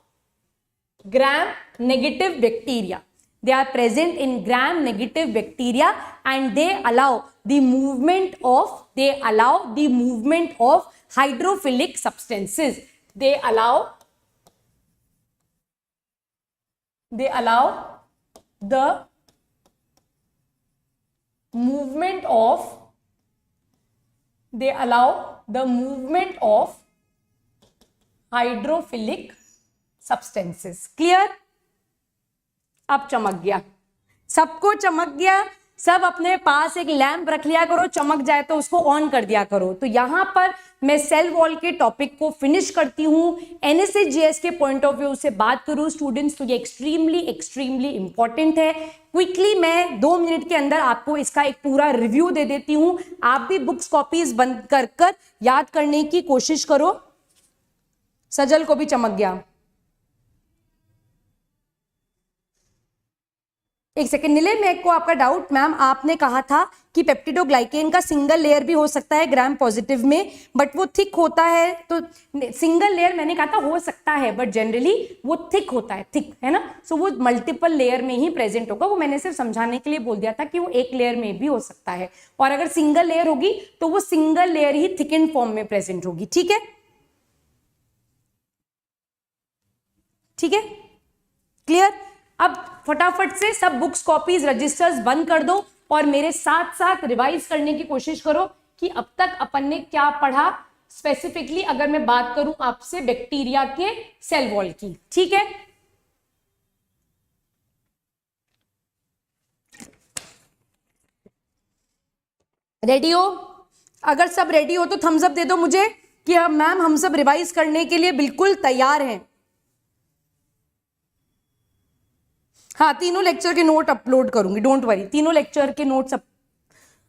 gram negative bacteria. They are present in gram negative bacteria and they allow the movement of hydrophilic substances. They allow the movement of hydrophilic substances. Clear? अब चमक गया, सबको चमक गया। सब अपने पास एक lamp रख लिया करो, चमक जाए तो उसको ऑन कर दिया करो। तो यहां पर मैं सेल वॉल के टॉपिक को फिनिश करती हूं। एनएसएस के पॉइंट ऑफ व्यू से बात करूं स्टूडेंट्स, तो ये एक्सट्रीमली इंपॉर्टेंट है। क्विकली मैं 2 मिनट के अंदर आपको इसका एक पूरा रिव्यू दे देती हूं। आप भी बुक्स कॉपीज बंद कर याद करने की कोशिश करो। सजल को भी चमक गया। एक सेकेंड नीले, मेरे को आपका डाउट, मैम आपने कहा था कि पेप्टिडोग्लाइकेन का सिंगल लेयर भी हो सकता है ग्राम पॉजिटिव में, बट वो थिक होता है। तो सिंगल लेयर मैंने कहा था हो सकता है, बट जनरली वो थिक होता है, थिक है ना। सो वो मल्टीपल लेयर में ही प्रेजेंट होगा। वो मैंने सिर्फ समझाने के लिए बोल दिया था कि वो एक लेयर में भी हो सकता है, और अगर सिंगल लेयर होगी तो वो सिंगल लेयर ही थिकन फॉर्म में प्रेजेंट होगी। ठीक है, ठीक है, क्लियर? अब फटाफट से सब बुक्स कॉपीज रजिस्टर्स बंद कर दो और मेरे साथ साथ रिवाइज करने की कोशिश करो कि अब तक अपन ने क्या पढ़ा। स्पेसिफिकली अगर मैं बात करूं आपसे बैक्टीरिया के सेल वॉल की, ठीक है? रेडी हो? अगर सब रेडी हो तो थम्स अप दे दो मुझे कि मैम हम सब रिवाइज करने के लिए बिल्कुल तैयार हैं। हाँ, तीनों लेक्चर के नोट अपलोड करूंगी, डोंट वरी, तीनों लेक्चर के नोट्स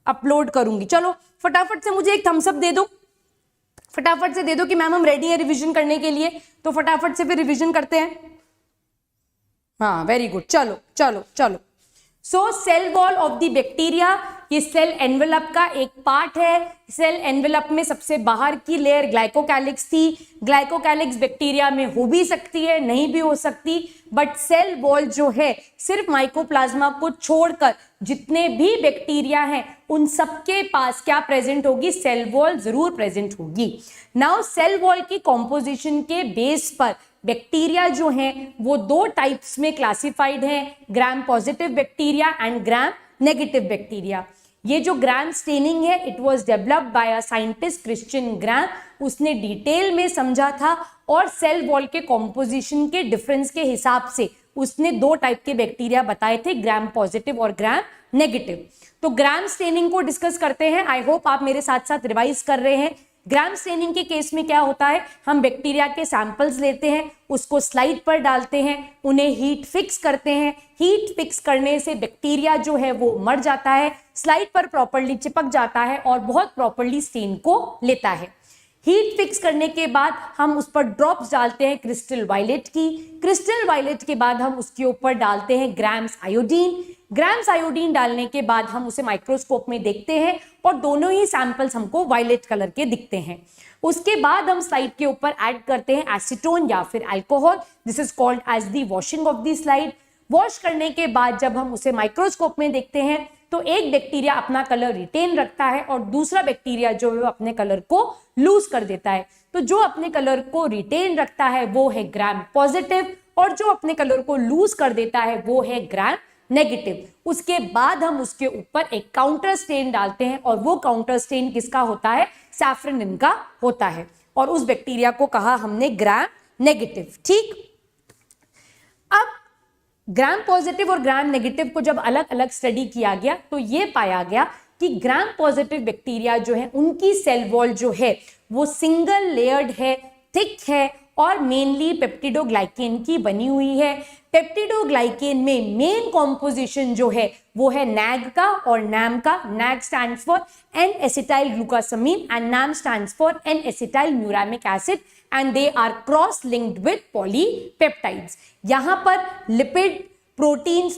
अपलोड करूंगी। चलो फटाफट से मुझे एक थम्स अप दे दो, फटाफट से दे दो कि मैम हम रेडी है रिवीजन करने के लिए। तो फटाफट से फिर रिवीजन करते हैं। हाँ, वेरी गुड, चलो चलो चलो। So cell wall of the bacteria, ये सेल एनवेलप का एक पार्ट है। सेल एनवेलप में सबसे बाहर की लेयर ग्लाइकोकैलिक्स थी। ग्लाइकोकैलिक्स बैक्टीरिया में हो भी सकती है, नहीं भी हो सकती, बट सेल वॉल जो है सिर्फ माइकोप्लाज्मा को छोड़कर जितने भी बैक्टीरिया हैं उन सबके पास क्या प्रेजेंट होगी? सेल वॉल जरूर प्रेजेंट होगी। नाउ सेल वॉल की कॉम्पोजिशन के बेस पर बैक्टीरिया जो हैं वो 2 टाइप्स में क्लासिफाइड हैं, ग्राम positive bacteria and gram negative bacteria. ये जो ग्राम स्टेनिंग है, it was developed by a scientist Christian ग्राम। उसने डिटेल में समझा था और सेल वॉल के कॉम्पोजिशन के डिफरेंस के हिसाब से उसने 2 टाइप के बैक्टीरिया बताए थे, ग्राम पॉजिटिव और ग्राम नेगेटिव। तो ग्राम स्टेनिंग को डिस्कस करते हैं। आई होप आप मेरे साथ साथ रिवाइज कर रहे हैं। ग्राम स्टेनिंग के केस में क्या होता है, हम बैक्टीरिया के सैंपल्स लेते हैं, उसको स्लाइड पर डालते हैं, उन्हें हीट फिक्स करते हैं। हीट फिक्स करने से बैक्टीरिया जो है वो मर जाता है, स्लाइड पर प्रॉपर्ली चिपक जाता है और बहुत प्रॉपर्ली स्टेन को लेता है। हीट फिक्स करने के बाद हम उस पर ड्रॉप्स डालते हैं क्रिस्टल वायलेट की। क्रिस्टल वायलेट के बाद हम उसके ऊपर डालते हैं ग्राम्स आयोडीन। ग्राम्स आयोडीन डालने के बाद हम उसे माइक्रोस्कोप में देखते हैं और दोनों ही सैंपल्स हमको वायलेट कलर के दिखते हैं। उसके बाद हम स्लाइड के ऊपर ऐड करते हैं एसीटोन या फिर alcohol. This is called as the washing of the slide. Wash करने के बाद जब हम उसे माइक्रोस्कोप में देखते हैं तो एक बैक्टीरिया अपना कलर रिटेन रखता है और दूसरा बैक्टीरिया जो है अपने कलर को लूज कर देता है। तो जो अपने कलर को रिटेन रखता है वो है ग्राम पॉजिटिव और जो अपने कलर को लूज कर देता है वो है ग्राम नेगेटिव। उसके बाद हम उसके ऊपर एक काउंटर स्टेन डालते हैं और वो काउंटर स्टेन किसका होता है? सैफ्रनिन का होता है, और उस बैक्टीरिया को कहा हमने ग्राम नेगेटिव। ठीक, अब ग्राम पॉजिटिव और ग्राम नेगेटिव को जब अलग अलग स्टडी किया गया तो ये पाया गया कि ग्राम पॉजिटिव बैक्टीरिया जो है उनकी सेल वॉल जो है वो सिंगल लेयर्ड है, थिक है और मेनली पेप्टिडोग्लाइकेन की बनी हुई है। पेप्टिडोग्लाइकेन में मेन कॉम्पोजिशन जो है वो है नैग का और नैम का। NAG stands for N acetyl glucosamine and NAM stands for N acetyl muramic acid and they are cross linked with polypeptides. यहां पर lipid, proteins,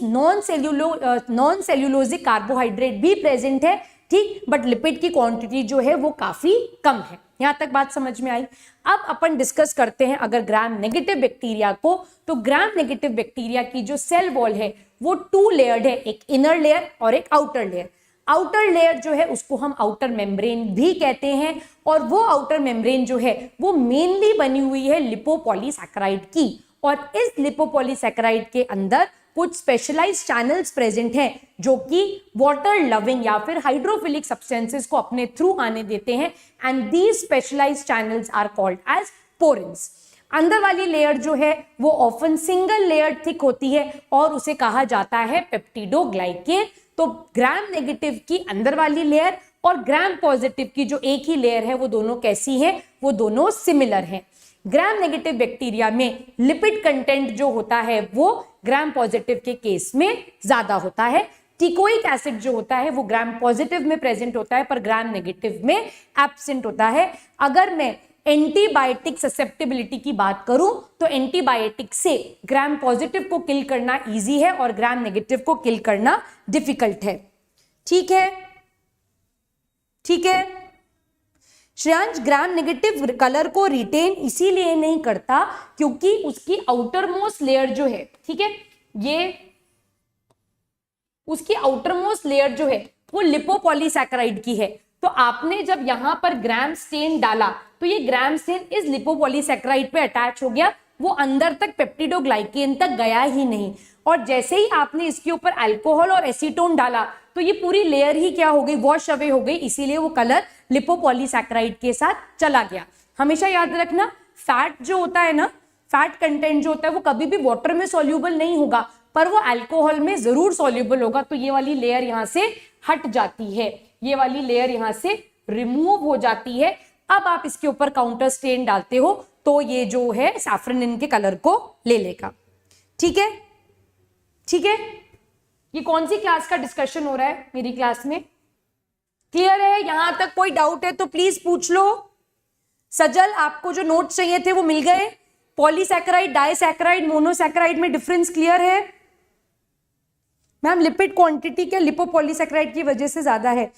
non cellulosic carbohydrate भी प्रेजेंट है। ठीक, बट लिपिड की quantity जो है वो काफी कम है। यहां तक बात समझ में आई। अब अपन डिस्कस करते हैं अगर ग्राम नेगेटिव बैक्टीरिया को, तो ग्राम नेगेटिव बैक्टीरिया की जो सेल वॉल है वो 2 लेयर्ड है, एक इनर लेयर और एक आउटर लेयर। आउटर लेयर जो है उसको हम आउटर मेम्ब्रेन भी कहते हैं, और वो आउटर मेम्ब्रेन जो है वो मेनली बनी हुई है लिपोपॉलीसैकेराइड की, और इस लिपोपॉलीसैकेराइड के अंदर कुछ स्पेशलाइज्ड चैनल्स प्रेजेंट हैं जो कि वाटर लविंग या फिर हाइड्रोफिलिक सब्सटेंसेस को अपने थ्रू आने देते हैं, and these specialised channels are called as porins. अंदर वाली लेयर जो है वो ऑफन सिंगल लेयर थिक होती है और उसे कहा जाता है पेप्टिडोग्लाइकेन। तो ग्राम नेगेटिव की अंदर वाली लेयर और ग्राम पॉजिटिव की जो एक ही लेयर है वो दोनों कैसी है? वो दोनों सिमिलर हैं। ग्राम नेगेटिव बैक्टीरिया में लिपिड कंटेंट जो होता है वो ग्राम पॉजिटिव के केस में ज्यादा होता है। टिकोइक एसिड जो होता है वो ग्राम पॉजिटिव में प्रेजेंट होता है पर ग्राम नेगेटिव में एब्सेंट होता है। अगर मैं एंटीबायोटिक ससेप्टेबिलिटी की बात करूं तो एंटीबायोटिक से ग्राम पॉजिटिव को किल करना इजी है और ग्राम नेगेटिव को किल करना डिफिकल्ट है। ठीक है, ठीक है। श्रेयांश, ग्राम नेगेटिव कलर को रिटेन इसीलिए नहीं करता क्योंकि उसकी आउटर मोस्ट लेयर जो है, ठीक है, ये उसकी आउटर मोस्ट लेयर जो है वो लिपोपॉलीसैकेराइड की है। तो आपने जब यहां पर ग्राम स्टेन डाला तो ये ग्राम स्टेन इस लिपोपॉलीसैकेराइड पे अटैच हो गया, वो अंदर तक पेप्टिडोग्लाइकेन तक गया ही नहीं। और जैसे ही आपने इसके ऊपर अल्कोहल और एसीटोन डाला तो ये पूरी लेयर ही क्या हो गई? वॉश अवे हो गई, इसीलिए वो कलर लिपोपॉलीसैकेराइड के साथ चला गया। हमेशा याद रखना, फैट जो होता है ना, फैट कंटेंट जो होता है वो कभी भी वाटर में सॉल्यूबल नहीं होगा पर वो अल्कोहल में जरूर सॉल्यूबल होगा। तो ये वाली लेयर यहां से हट जाती है, ये वाली लेयर यहां से रिमूव हो जाती है। अब आप इसके ऊपर काउंटर स्टेन डालते हो तो ये जो है सैफ्रनिन के कलर को ले लेगा। ठीक है, ठीक है। ये कौन सी क्लास का डिस्कशन हो रहा है? मेरी क्लास में। क्लियर है? यहां तक कोई डाउट है तो प्लीज पूछ लो। सजल, आपको जो नोट्स चाहिए थे वो मिल गए? पॉलीसैकेराइड, डाइसैकेराइड, मोनोसैकेराइड में डिफरेंस क्लियर है? मैम, लिपिड क्वांटिटी क्या लिपोपॉलीसैकेराइड की वजह से ज्यादा है?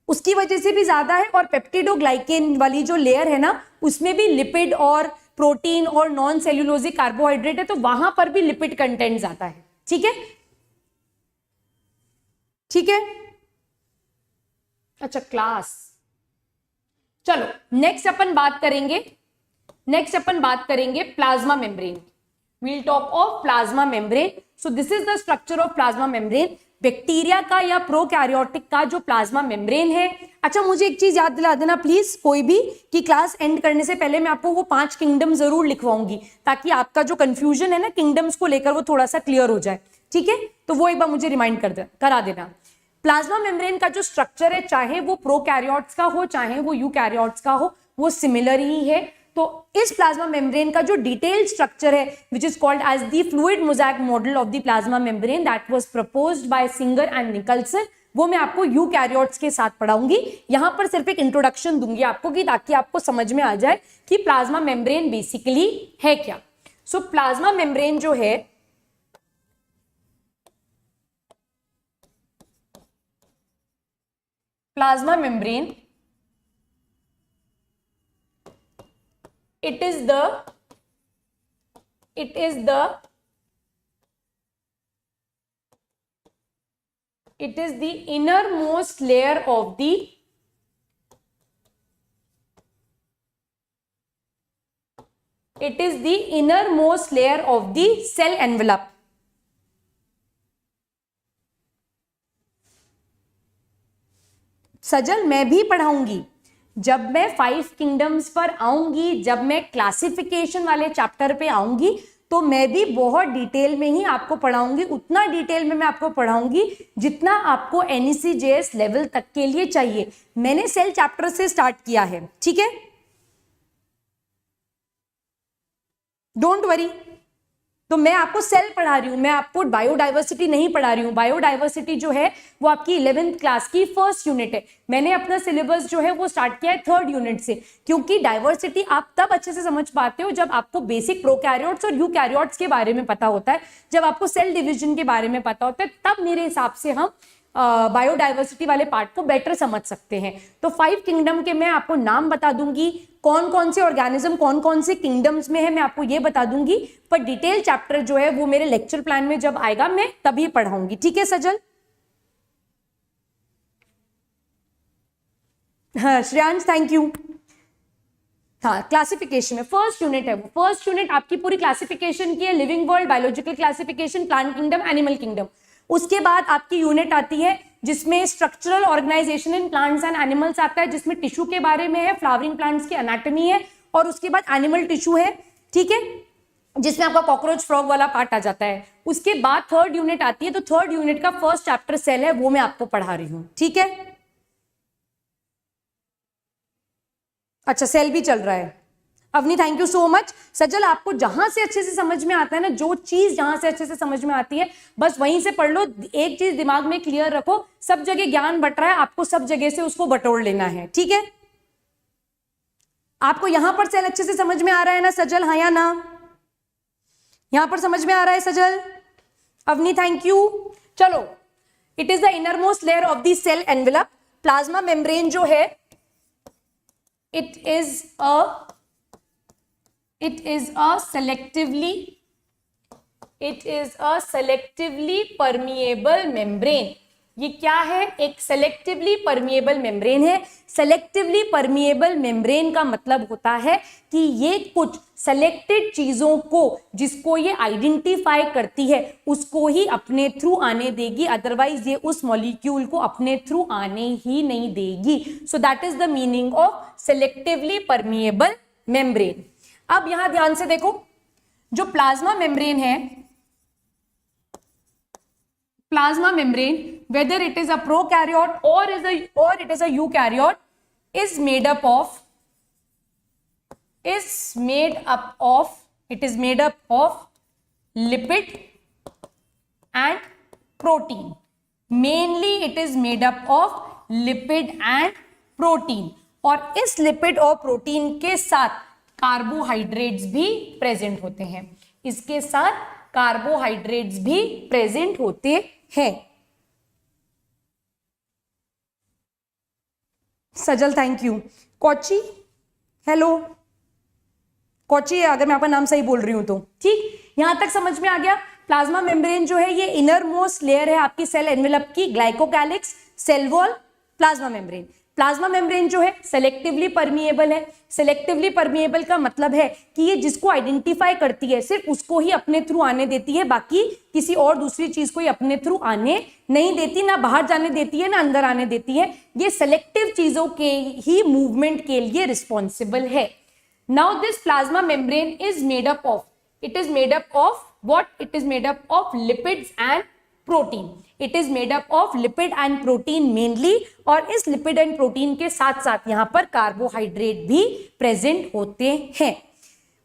उसकी वजह से भी ज्यादा है, और पेप्टिडोग्लाइकेन वाली जो लेयर है ना उसमें भी लिपिड और प्रोटीन और नॉन सेल्यूलोजिक कार्बोहाइड्रेट है, तो वहां पर भी लिपिड कंटेंट ज्यादा है। ठीक है, ठीक है। अच्छा, क्लास। चलो नेक्स्ट अपन बात करेंगे plasma membrane. We'll talk of plasma membrane. So this is the structure of plasma membrane. Bacteria का या प्रोकैरियोटिक का जो प्लाज्मा मेम्ब्रेन है। अच्छा, मुझे एक चीज याद दिला देना प्लीज, कोई भी, कि क्लास एंड करने से पहले मैं आपको वो 5 किंगडम जरूर लिखवाऊंगी ताकि आपका जो कंफ्यूजन है ना किंगडम्स को लेकर वो थोड़ा सा क्लियर हो जाए। ठीक है, तो वो एक बार मुझे रिमाइंड करा देना। प्लाज्मा मेम्ब्रेन का जो स्ट्रक्चर है, चाहे वो प्रोकैरियोट्स का हो चाहे वो यूकैरियोट्स का हो, वो सिमिलर ही है। तो इस प्लाज्मा मेम्ब्रेन का जो डिटेल्ड स्ट्रक्चर है which is called as the fluid mosaic model of the plasma membrane that was proposed by Singer and Nicolson, वो मैं आपको यूकैरियोट्स के साथ पढ़ाऊंगी। यहां पर सिर्फ एक इंट्रोडक्शन दूंगी आपको कि ताकि आपको समझ में आ जाए कि प्लाज्मा मेम्ब्रेन बेसिकली है क्या। सो प्लाज्मा मेम्ब्रेन जो है plasma membrane, it is the innermost layer of the It is the innermost layer of the cell envelope. सजल मैं भी पढ़ाऊंगी, जब मैं 5 किंगडम्स पर आऊंगी, जब मैं क्लासिफिकेशन वाले चैप्टर पे आऊंगी, तो मैं भी बहुत डिटेल में ही आपको पढ़ाऊंगी। उतना डिटेल में मैं आपको पढ़ाऊंगी जितना आपको NECJS लेवल तक के लिए चाहिए। मैंने सेल चैप्टर से स्टार्ट किया है, ठीक है, डोंट वरी। तो मैं आपको सेल पढ़ा रही हूं, मैं आपको बायोडाइवर्सिटी नहीं पढ़ा रही हूं। बायोडाइवर्सिटी जो है वो आपकी 11th क्लास की फर्स्ट यूनिट है। मैंने अपना सिलेबस जो है वो स्टार्ट किया है 3rd यूनिट से, क्योंकि डाइवर्सिटी आप तब अच्छे से समझ पाते हो जब आपको बेसिक प्रोकैरियोट्स और यूकैरियोट्स के बारे में पता होता है, जब आपको सेल डिविजन के बारे में पता होता है, तब मेरे हिसाब से हम बायोडाइवर्सिटी वाले पार्ट को बेटर समझ सकते हैं। तो 5 किंगडम के मैं आपको नाम बता दूंगी, कौन कौन से ऑर्गेनिज्म कौन कौन से किंगडम्स में है मैं आपको ये बता दूंगी, पर डिटेल चैप्टर जो है वो मेरे लेक्चर प्लान में जब आएगा मैं तभी पढ़ाऊंगी, ठीक है सजल? हाँ श्रेयांश, थैंक यू। हाँ, क्लासिफिकेशन में फर्स्ट यूनिट है वो। फर्स्ट यूनिट आपकी पूरी क्लासिफिकेशन की है, living world, biological classification, plant kingdom, animal kingdom. उसके बाद आपकी यूनिट आती है जिसमें structural organisation in plants and animals आता है, जिसमें टिश्यू के बारे में है, फ्लावरिंग प्लांट्स की एनाटॉमी है, और उसके बाद एनिमल टिश्यू है, ठीक है, जिसमें आपका कॉकरोच फ्रॉग वाला पार्ट आ जाता है। उसके बाद 3rd यूनिट आती है, तो 3rd यूनिट का फर्स्ट चैप्टर सेल है, वो मैं आपको पढ़ा रही हूं, ठीक है। अच्छा, सेल भी चल रहा है। Avni, thank you so much. Sajal, आपको जहां से अच्छे से समझ में आता है ना, जो चीज जहां से अच्छे से समझ में आती है बस वहीं से पढ़ लो। एक चीज दिमाग में क्लियर रखो, सब जगह ज्ञान बट रहा है, आपको सब जगह से उसको बटोर लेना है, ठीक है। आपको यहां पर सेल अच्छे से समझ में आ रहा है ना सजल, हाँ या ना? यहां पर समझ में आ रहा है सजल? Avni, thank you. चलो, it is the innermost layer of the cell envelope. Plasma membrane जो है, it is a selectively permeable membrane। ये क्या है? एक सेलेक्टिवली परमिएबल मेम्ब्रेन है। सेलेक्टिवली परमिएबल मेम्ब्रेन का मतलब होता है कि ये कुछ सेलेक्टेड चीजों को, जिसको ये आइडेंटिफाई करती है, उसको ही अपने थ्रू आने देगी, अदरवाइज ये उस मॉलिक्यूल को अपने थ्रू आने ही नहीं देगी। सो that is the meaning of selectively permeable membrane. अब यहां ध्यान से देखो, जो प्लाज्मा मेम्ब्रेन है, plasma membrane, whether it is a prokaryote or it is a eukaryote, is made up of lipid and protein. Mainly it is made up of lipid and protein, और इस lipid और protein के साथ carbohydrates भी present होते हैं। इसके साथ कार्बोहाइड्रेट्स भी प्रेजेंट होते हैं। Sajal, thank you. Kochi, hello Kochi, अगर मैं आपका नाम सही बोल रही हूं तो ठीक। यहां तक समझ में आ गया। प्लाज्मा मेम्ब्रेन जो है ये इनर मोस्ट लेयर है आपकी सेल एनवेलप की, glycocalyx, cell wall, plasma membrane. Plasma membrane जो है सेलेक्टिवली परमिएबल है। सेलेक्टिवली परमिएबल का मतलब है कि ये जिसको आइडेंटिफाई करती है सिर्फ उसको ही अपने थ्रू आने देती है, बाकी किसी और दूसरी चीज को ही अपने थ्रू आने नहीं देती, ना बाहर जाने देती है ना अंदर आने देती है। ये सेलेक्टिव चीजों के ही मूवमेंट के लिए रिस्पॉन्सिबल है। Now this plasma membrane is made up of, it is made up of what? It is made up of lipids and protein. It is made up of lipid and protein mainly, और इस lipid and protein के साथ साथ यहाँ पर carbohydrate भी present होते हैं।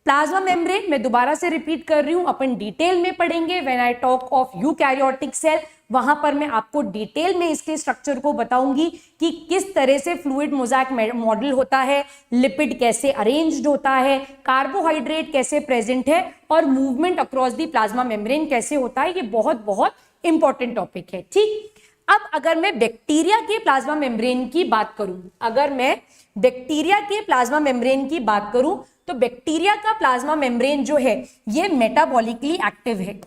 प्लाज्मा मेम्ब्रेन मैं दोबारा से रिपीट कर रही हूं, अपन डिटेल में पढ़ेंगे when I talk of eukaryotic cell. वहां पर मैं आपको डिटेल में इसके स्ट्रक्चर को बताऊंगी कि किस तरह से फ्लूइड मोज़ेक मॉडल होता है, लिपिड कैसे अरेंज्ड होता है, कार्बोहाइड्रेट कैसे प्रेजेंट है, और movement across the plasma membrane कैसे होता है। ये बहुत बहुत इंपॉर्टेंट टॉपिक है, ठीक। अब अगर मैं बैक्टीरिया के प्लाज्मा मेम्ब्रेन की बात करूं, अगर मैं बैक्टीरिया के प्लाज्मा मेम्ब्रेन की बात करूं, तो बैक्टीरिया का प्लाज्मा मेम्ब्रेन जो है ये मेटाबॉलिकली एक्टिव है।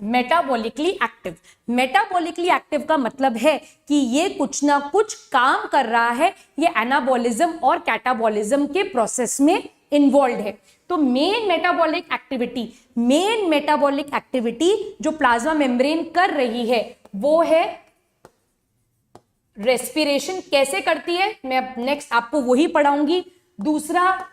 Metabolically active. मेटाबॉलिकली एक्टिव का मतलब है कि ये कुछ ना कुछ काम कर रहा है, ये एनाबॉलिज्म और कैटाबॉलिज्म के प्रोसेस में इन्वॉल्व है। तो मेन मेटाबॉलिक एक्टिविटी जो प्लाज्मा मेम्ब्रेन कर रही है वो है रेस्पिरेशन। कैसे करती है मैं अब नेक्स्ट आपको वही पढ़ाऊंगी। दूसरा,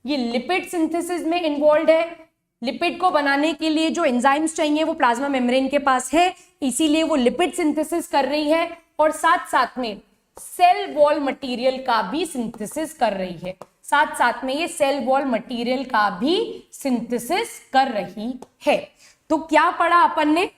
ये लिपिड सिंथेसिस में इन्वॉल्व है। लिपिड को बनाने के लिए जो एंजाइम्स चाहिए वो प्लाज्मा मेम्ब्रेन के पास है, इसीलिए वो लिपिड सिंथेसिस कर रही है। और साथ साथ में सेल वॉल मटेरियल का भी सिंथेसिस कर रही है। साथ साथ में ये सेल वॉल मटेरियल का भी सिंथेसिस कर रही है। तो क्या पढ़ा अपन ने?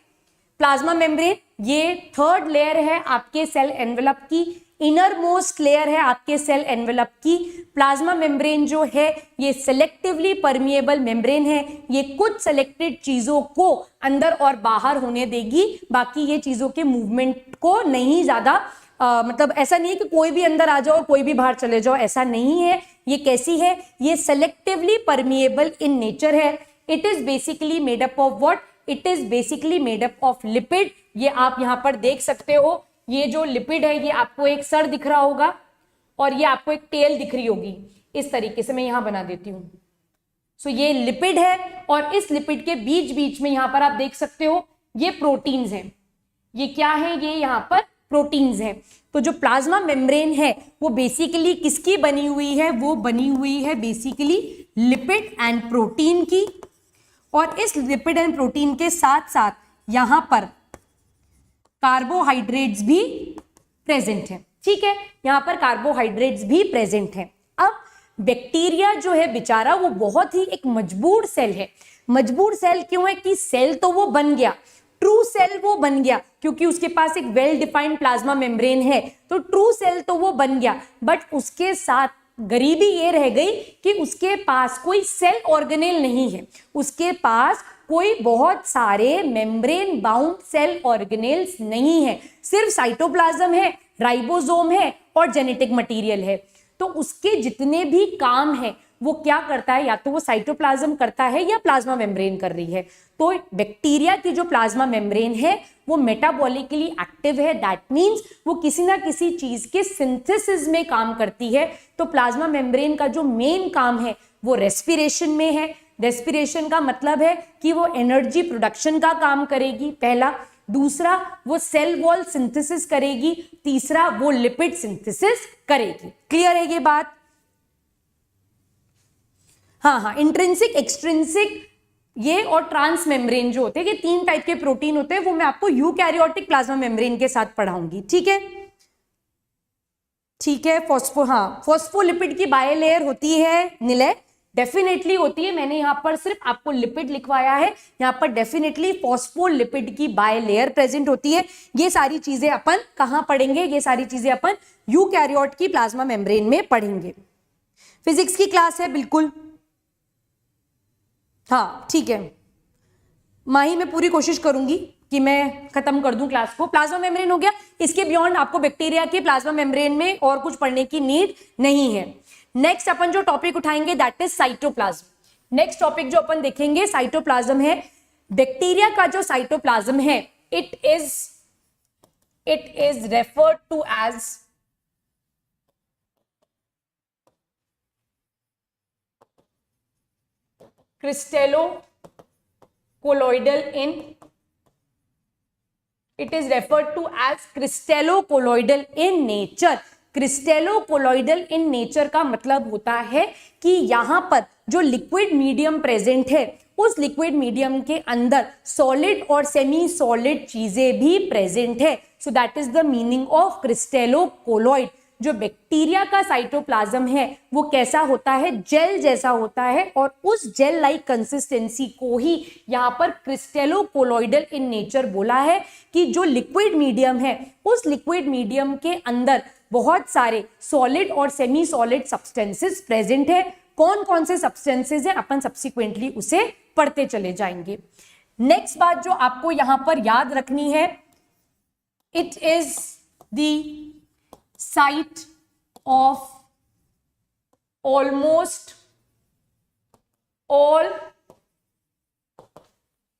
प्लाज्मा मेम्ब्रेन ये थर्ड लेयर है आपके सेल एनवेलप की, इनर मोस्ट लेयर है आपके सेल एनवेलप की। प्लाज्मा मेम्ब्रेन जो है ये सेलेक्टिवली परमिएबल मेम्ब्रेन है, ये कुछ सेलेक्टेड चीजों को अंदर और बाहर होने देगी, बाकी ये चीजों के मूवमेंट को नहीं ज्यादा मतलब ऐसा नहीं है कि कोई भी अंदर आ जाओ और कोई भी बाहर चले जाओ, ऐसा नहीं है। ये कैसी है? ये सेलेक्टिवली परमिएबल इन नेचर है। It is basically made up of what? It is basically made up of lipid. ये आप यहां पर देख सकते हो, ये जो लिपिड है ये आपको एक सर दिख रहा होगा और ये आपको एक टेल दिख रही होगी। इस तरीके से मैं यहां बना देती हूं। सो ये लिपिड है और इस लिपिड के बीच बीच में यहां पर आप देख सकते हो ये प्रोटीन्स हैं। ये क्या है? ये यहां पर प्रोटीन्स हैं। तो जो प्लाज्मा मेम्ब्रेन है वो बेसिकली किसकी बनी हुई है? वो बनी हुई है बेसिकली लिपिड एंड प्रोटीन की। और इस लिपिड एंड प्रोटीन के साथ साथ यहां पर कार्बोहाइड्रेट्स भी प्रेजेंट है। ठीक है, यहां पर कार्बोहाइड्रेट्स भी प्रेजेंट है। अब बैक्टीरिया जो है बेचारा वो बहुत ही एक मजबूर सेल है। मजबूर सेल क्यों है? कि सेल तो वो बन गया, ट्रू सेल वो बन गया क्योंकि उसके पास एक वेल डिफाइंड प्लाज्मा मेम्ब्रेन है, तो ट्रू सेल तो वो बन गया। बट उसके साथ गरीबी ये रह गई कि उसके पास कोई सेल ऑर्गेनेल नहीं है, उसके पास कोई बहुत सारे मेम्ब्रेन बाउंड सेल ऑर्गेनेल्स नहीं है, सिर्फ साइटोप्लाज्म है, राइबोसोम है और जेनेटिक मटेरियल है। तो उसके जितने भी काम है वो क्या करता है? या तो वो साइटोप्लाज्म करता है या प्लाज्मा मेम्ब्रेन कर रही है। तो बैक्टीरिया की जो प्लाज्मा मेम्ब्रेन है वो मेटाबॉलिकली एक्टिव है, दैट मींस वो किसी ना किसी चीज के सिंथेसिस में काम करती है। तो प्लाज्मा मेम्ब्रेन का जो मेन काम है वो रेस्पिरेशन में है। रेस्पिरेशन का मतलब है कि वो एनर्जी प्रोडक्शन का काम करेगी, पहला। दूसरा, वो सेल वॉल सिंथेसिस करेगी। तीसरा, वो लिपिड सिंथेसिस करेगी। क्लियर है ये बात? हाँ, इंट्रिंसिक, एक्सट्रिंसिक ये और ट्रांस मेम्ब्रेन जो होते हैं, ये 3 टाइप के प्रोटीन होते हैं, वो मैं आपको यूकैरियोटिक प्लाज्मा मेम्ब्रेन के साथ पढ़ाऊंगी। ठीक है, ठीक है। फॉस्फोलिपिड की बायलेयर होती है निलय? डेफिनेटली होती है। मैंने यहां पर सिर्फ आपको लिपिड लिखवाया है, यहां पर डेफिनेटली फॉस्फोलिपिड की बायलेयर प्रेजेंट होती है। ये सारी चीजें अपन कहां पढ़ेंगे? ये सारी चीजें अपन यूकैरियोट की प्लाज्मा मेम्ब्रेन में पढ़ेंगे। फिजिक्स की क्लास है बिल्कुल। हाँ ठीक है माही, मैं पूरी कोशिश करूंगी कि मैं खत्म कर दूं क्लास को। प्लाज्मा मेम्ब्रेन हो गया, इसके बियॉन्ड आपको बैक्टीरिया के प्लाज्मा मेम्ब्रेन में और कुछ पढ़ने की नीड नहीं है। नेक्स्ट अपन जो टॉपिक उठाएंगे that is cytoplasm. Next topic जो अपन देखेंगे साइटोप्लाज्म है। बैक्टीरिया का जो साइटोप्लाज्म है it is referred to as crystallocolloidal in it is referred to as crystallocolloidal in nature। crystallocolloidal in nature का मतलब होता है कि यहां पर जो लिक्विड मीडियम प्रेजेंट है उस लिक्विड मीडियम के अंदर सॉलिड और सेमी सॉलिड चीजें भी प्रेजेंट है। So that is the meaning of crystallocolloid. जो बैक्टीरिया का साइटोप्लाज्म है वो कैसा होता है? जेल जैसा होता है और उस जेल लाइक कंसिस्टेंसी को ही यहाँ पर क्रिस्टेलोकोलॉइडल इन नेचर बोला है कि जो लिक्विड मीडियम है उस लिक्विड मीडियम के अंदर बहुत सारे सॉलिड और सेमी सॉलिड सब्सटेंसेस प्रेजेंट है। कौन कौन से सब्सटेंसेस हैं अपन सब्सिक्वेंटली उसे पढ़ते चले जाएंगे। नेक्स्ट बात जो आपको यहां पर याद रखनी है, it is the site of almost all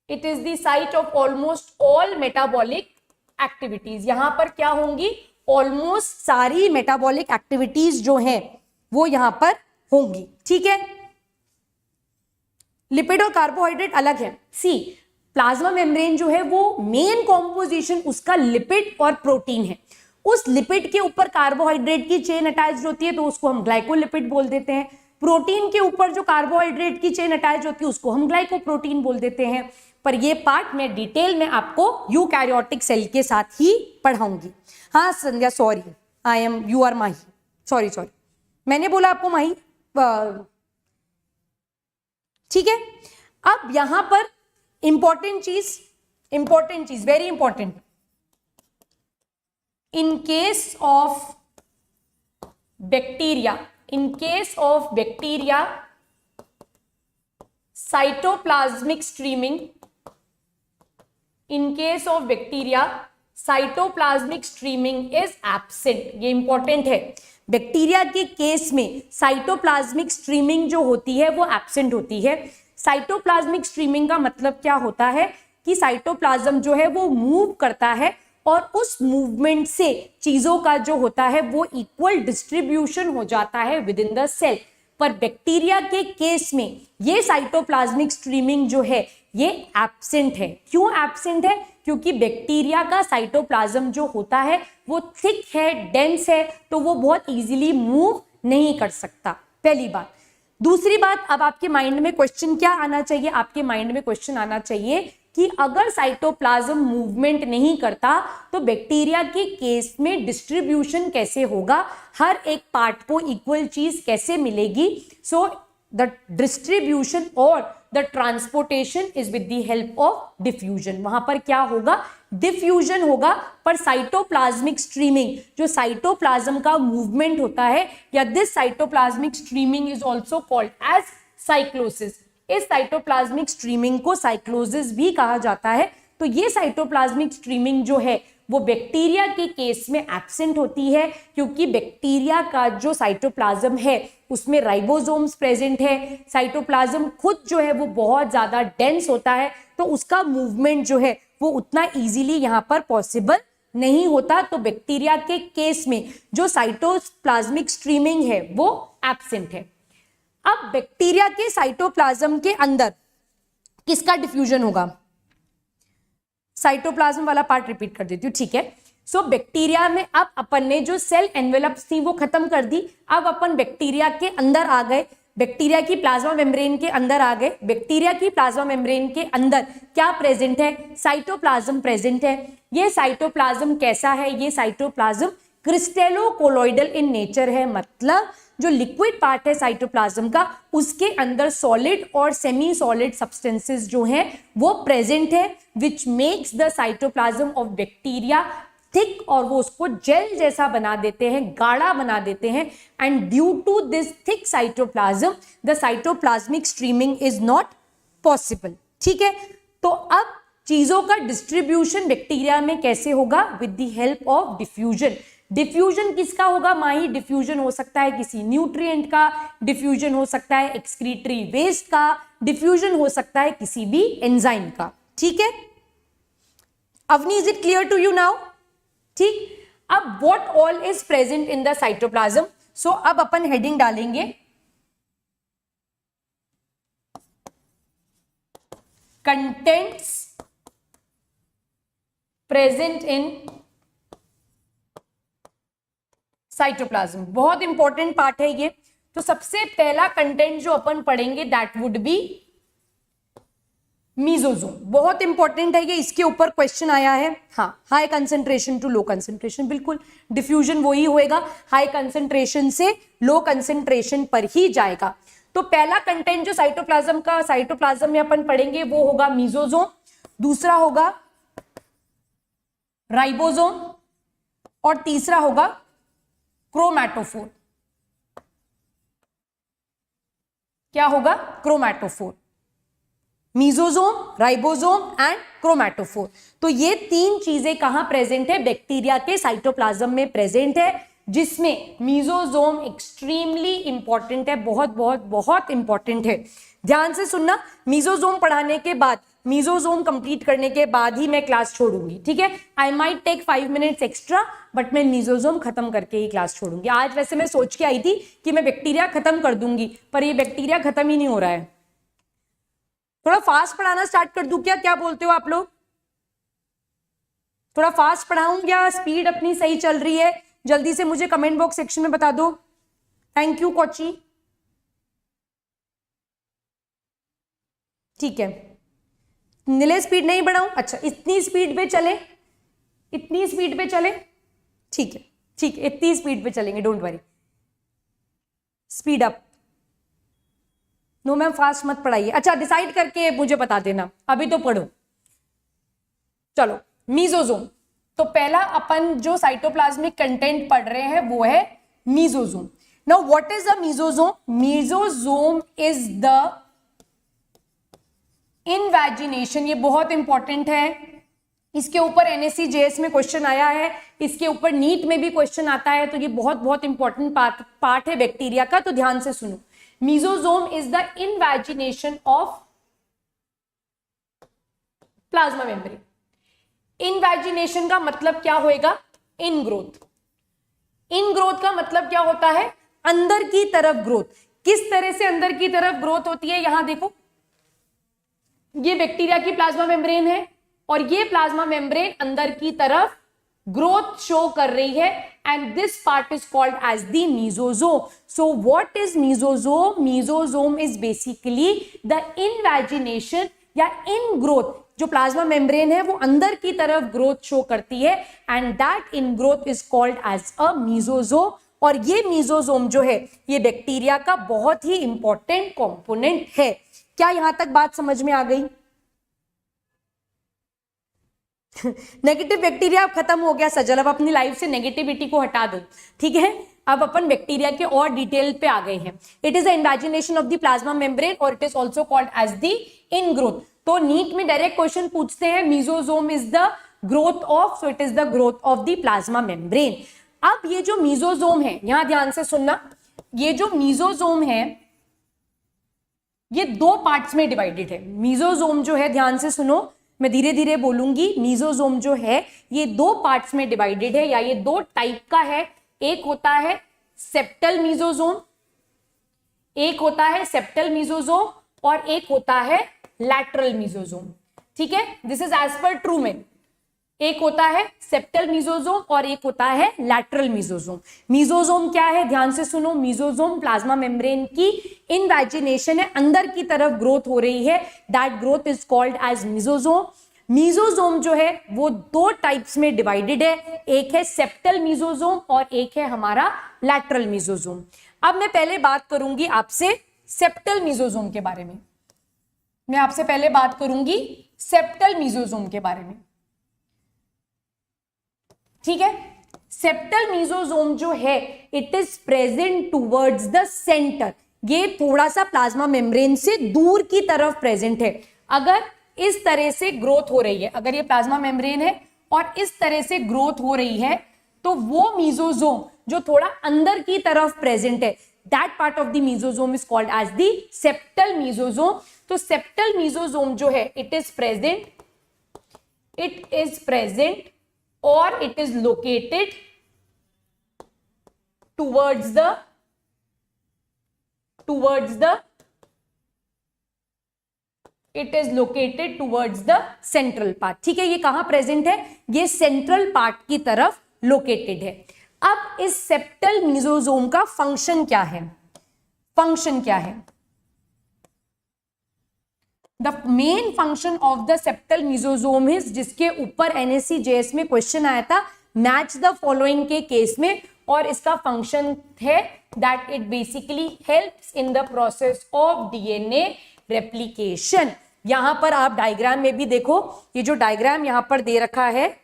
it is the site of almost all metabolic activities. यहां पर क्या होंगी, ऑलमोस्ट सारी मेटाबॉलिक एक्टिविटीज जो हैं वो यहां पर होंगी, ठीक है। लिपिड और कार्बोहाइड्रेट अलग है। सी, प्लाज्मा मेम्ब्रेन जो है वो मेन कॉम्पोजिशन उसका लिपिड और प्रोटीन है। उस लिपिड के ऊपर कार्बोहाइड्रेट की चेन अटैच होती है तो उसको हम ग्लाइकोलिपिड बोल देते हैं। प्रोटीन के ऊपर जो कार्बोहाइड्रेट की चेन अटैच होती है उसको हम ग्लाइकोप्रोटीन बोल देते हैं। पर ये पार्ट मैं डिटेल में आपको यूकैरियोटिक सेल के साथ ही पढ़ाऊंगी। हाँ Sandhya, sorry, I am, you are Mahi, sorry, मैंने बोला आपको माही, ठीक है। अब यहां पर इंपॉर्टेंट चीज, very important, in case of bacteria, cytoplasmic streaming, in case of bacteria cytoplasmic streaming is absent. ये इंपॉर्टेंट है। बैक्टीरिया के केस में साइटोप्लाज्मिक स्ट्रीमिंग जो होती है वो एब्सेंट होती है। साइटोप्लाज्मिक स्ट्रीमिंग का मतलब क्या होता है कि साइटोप्लाज्म जो है वो मूव करता है और उस मूवमेंट से चीजों का जो होता है वो इक्वल डिस्ट्रीब्यूशन हो जाता है विद इन द सेल। पर बैक्टीरिया के केस में ये साइटोप्लाज्मिक स्ट्रीमिंग जो है ये एब्सेंट है। क्यों एब्सेंट है? क्योंकि बैक्टीरिया का साइटोप्लाज्म जो होता है वो थिक है, डेंस है, तो वो बहुत इजीली मूव नहीं कर सकता, पहली बात। दूसरी बात, अब आपके माइंड में क्वेश्चन क्या आना चाहिए? आपके माइंड में क्वेश्चन आना चाहिए कि अगर साइटोप्लाज्म मूवमेंट नहीं करता तो बैक्टीरिया के केस में डिस्ट्रीब्यूशन कैसे होगा, हर एक पार्ट को इक्वल चीज कैसे मिलेगी? सो द डिस्ट्रीब्यूशन और the transportation is with the help of diffusion. वहां पर क्या होगा? डिफ्यूजन होगा। पर साइटोप्लाज्मिक स्ट्रीमिंग, जो साइटोप्लाज्म का मूवमेंट होता है, या this cytoplasmic streaming is also called as cyclosis. इस साइटोप्लाज्मिक स्ट्रीमिंग को साइक्लोसिस भी कहा जाता है। तो ये साइटोप्लाज्मिक स्ट्रीमिंग जो है वो बैक्टीरिया के केस में एब्सेंट होती है, क्योंकि बैक्टीरिया का जो साइटोप्लाज्म है उसमें राइबोसोम्स प्रेजेंट है। साइटोप्लाज्म खुद जो है वो बहुत ज्यादा डेंस होता है, तो उसका मूवमेंट जो है वो उतना इजीली यहाँ पर पॉसिबल नहीं होता। तो बैक्टीरिया के केस में जो साइटोप्लाज्मिक स्ट्रीमिंग है वो एब्सेंट है। अब बैक्टीरिया के साइटोप्लाज्म के अंदर किसका डिफ्यूजन होगा? साइटोप्लाज्म वाला पार्ट रिपीट कर देती हूँ, ठीक है। सो बैक्टीरिया में अब अपन ने जो सेल एनवेलप्स थी वो खत्म कर दी। अब अपन बैक्टीरिया के अंदर आ गए, बैक्टीरिया की प्लाज्मा मेम्ब्रेन के अंदर आ गए। बैक्टीरिया की प्लाज्मा मेम्ब्रेन के अंदर क्या प्रेजेंट है? साइटोप्लाज्म प्रेजेंट है। ये साइटोप्लाज्म कैसा है? ये साइटोप्लाज्म क्रिस्टेलोकोलॉइडल इन नेचर है। मतलब जो लिक्विड पार्ट है साइटोप्लाज्म का, उसके अंदर सॉलिड और सेमी सॉलिड सब्सटेंसेस जो हैं वो प्रेजेंट है, which makes the cytoplasm of bacteria thick, और वो उसको जेल जैसा बना देते हैं, गाढ़ा बना देते हैं। And due to this thick cytoplasm the cytoplasmic streaming is not possible, ठीक है। तो अब चीजों का डिस्ट्रीब्यूशन बैक्टीरिया में कैसे होगा? With the help of diffusion. Diffusion किसका होगा माही? डिफ्यूजन हो सकता है किसी न्यूट्रिएंट का, डिफ्यूजन हो सकता है एक्सक्रीटरी वेस्ट का, डिफ्यूजन हो सकता है किसी भी एंजाइम का, ठीक है। Avni, is it clear to you now? ठीक। अब what all is present in the cytoplasm? So अब अपन हेडिंग डालेंगे कंटेंट्स प्रेजेंट इन साइटोप्लाज्म। बहुत इंपॉर्टेंट पार्ट है ये। तो सबसे पहला कंटेंट जो अपन पढ़ेंगे दैट वुड बी मीजोजोम। बहुत इंपॉर्टेंट है ये, इसके ऊपर क्वेश्चन आया है। हाँ, high concentration to low concentration, बिल्कुल डिफ्यूजन वही होएगा, हाई कंसेंट्रेशन से लो कंसेंट्रेशन पर ही जाएगा। तो पहला कंटेंट जो साइटोप्लाज्म में अपन पढ़ेंगे वो होगा मीजोजोम, दूसरा होगा राइबोसोम, और तीसरा होगा क्रोमैटोफोर। क्या होगा? Chromatophore. Mesosome, ribosome and chromatophore. तो ये तीन चीजें कहां प्रेजेंट है? बैक्टीरिया के साइटोप्लाज्म में प्रेजेंट है, जिसमें मीजोजोम एक्सट्रीमली इंपॉर्टेंट है, बहुत बहुत बहुत इंपॉर्टेंट है। ध्यान से सुनना, मीजोजोम पढ़ाने के बाद मीजोजोम कंप्लीट करने के बाद ही मैं क्लास छोड़ूंगी, ठीक है। I might take 5 minutes extra, but मैं मीजोजोम खत्म करके ही क्लास छोड़ूंगी। आज वैसे मैं सोच के आई थी कि मैं बैक्टीरिया खत्म कर दूंगी, पर ये बैक्टीरिया खत्म ही नहीं हो रहा है। थोड़ा फास्ट पढ़ाना स्टार्ट कर दूं क्या? क्या बोलते हो आप लोग? थोड़ा फास्ट पढ़ाऊं या स्पीड अपनी सही चल रही है? जल्दी से मुझे कमेंट बॉक्स सेक्शन में बता दो। Thank you Kochi. ठीक है, नीले स्पीड नहीं बढ़ाऊं? अच्छा, इतनी स्पीड पे चले, इतनी स्पीड पे चले, ठीक है ठीक है, इतनी स्पीड पे चलेंगे, don't worry. Speed up. No ma'am fast मत पढ़ाइए। अच्छा, डिसाइड करके मुझे बता देना, अभी तो पढ़ो। चलो, मीजोजोम। तो पहला अपन जो साइटोप्लाज्मिक कंटेंट पढ़ रहे हैं वो है mesosome. Now what is a mesosome? Mesosome is the invagination, ये बहुत इंपॉर्टेंट है, इसके ऊपर एनएससी जेएस में क्वेश्चन आया है, इसके ऊपर नीट में भी क्वेश्चन आता है, तो ये बहुत बहुत इंपॉर्टेंट पार्ट है बैक्टीरिया का, तो ध्यान से सुनो। Mesosome is the invagination of plasma membrane. Invagination का मतलब क्या होएगा? इनग्रोथ। इनग्रोथ का मतलब क्या होता है? अंदर की तरफ ग्रोथ। किस तरह से अंदर की तरफ ग्रोथ होती है? यहां देखो, ये बैक्टीरिया की प्लाज्मा मेम्ब्रेन है और ये प्लाज्मा मेम्ब्रेन अंदर की तरफ ग्रोथ शो कर रही है, and this part is called as the mesosome. So what is mesosome? Mesosome is basically the invagination या इन ग्रोथ। जो प्लाज्मा मेम्ब्रेन है वो अंदर की तरफ ग्रोथ शो करती है, and that in growth is called as a mesosome. और ये मीजोजोम जो है ये बैक्टीरिया का बहुत ही इंपॉर्टेंट कंपोनेंट है। क्या यहां तक बात समझ में आ गई? नेगेटिव बैक्टीरिया अब खत्म हो गया सजल, अब अपनी लाइफ से नेगेटिविटी को हटा दो, ठीक है। अब अपन बैक्टीरिया के और डिटेल पे आ गए हैं। It is the invagination of the plasma membrane और it is also called as the in growth. तो नीट में डायरेक्ट क्वेश्चन पूछते हैं, mesosome is the growth of, so it is the growth of the plasma membrane. अब ये जो mesosome है, यहां ध्यान से सुनना, ये जो मीजोजोम है ये दो पार्ट्स में डिवाइडेड है। मीजोजोम जो है, ध्यान से सुनो, मैं धीरे धीरे बोलूंगी, मीजोजोम जो है ये दो पार्ट्स में डिवाइडेड है, या ये दो टाइप का है। एक होता है सेप्टल मीजोजोम, एक होता है सेप्टल मीजोजोम और एक होता है लैटरल मीजोजोम, ठीक है। This is as per Truman. एक होता है सेप्टल मीजोजोम और एक होता है लैटरल मीजोजोम। मीजोजोम क्या है? ध्यान से सुनो, मीजोजोम प्लाज्मा मेम्ब्रेन की इनवैजिनेशन है, अंदर की तरफ ग्रोथ हो रही है, that growth is called as mesosome. Mesosome जो है वो दो टाइप्स में डिवाइडेड है, एक है सेप्टल मीजोजोम और एक है हमारा लैटरल मीजोजोम। अब मैं पहले बात करूंगी आपसे सेप्टल मीजोजोम के बारे में। मैं आपसे पहले बात करूंगी सेप्टल मीजोजोम के बारे में, ठीक है। सेप्टल मीजोजोम जो है it is present towards the centre. ये थोड़ा सा प्लाज्मा मेम्ब्रेन से दूर की तरफ प्रेजेंट है। अगर इस तरह से ग्रोथ हो रही है, अगर ये प्लाज्मा मेम्ब्रेन है और इस तरह से ग्रोथ हो रही है, तो वो मीजोजोम जो थोड़ा अंदर की तरफ प्रेजेंट है, that part of the mesosome is called as the septal mesosome. तो सेप्टल मीजोजोम जो है it is present or it is located towards the central part, ठीक है। ये कहां प्रेजेंट है? ये सेंट्रल पार्ट की तरफ लोकेटेड है। अब इस सेप्टल मीजोजोम का फंक्शन क्या है? फंक्शन क्या है? The main function of the septal mesosome is, जिसके ऊपर एनएससी जेएस में क्वेश्चन आया था मैच द फॉलोइंग के केस में, और इसका फंक्शन है that it basically helps in the process of DNA replication. यहां पर आप डायग्राम में भी देखो, ये जो डायग्राम यहां पर दे रखा है,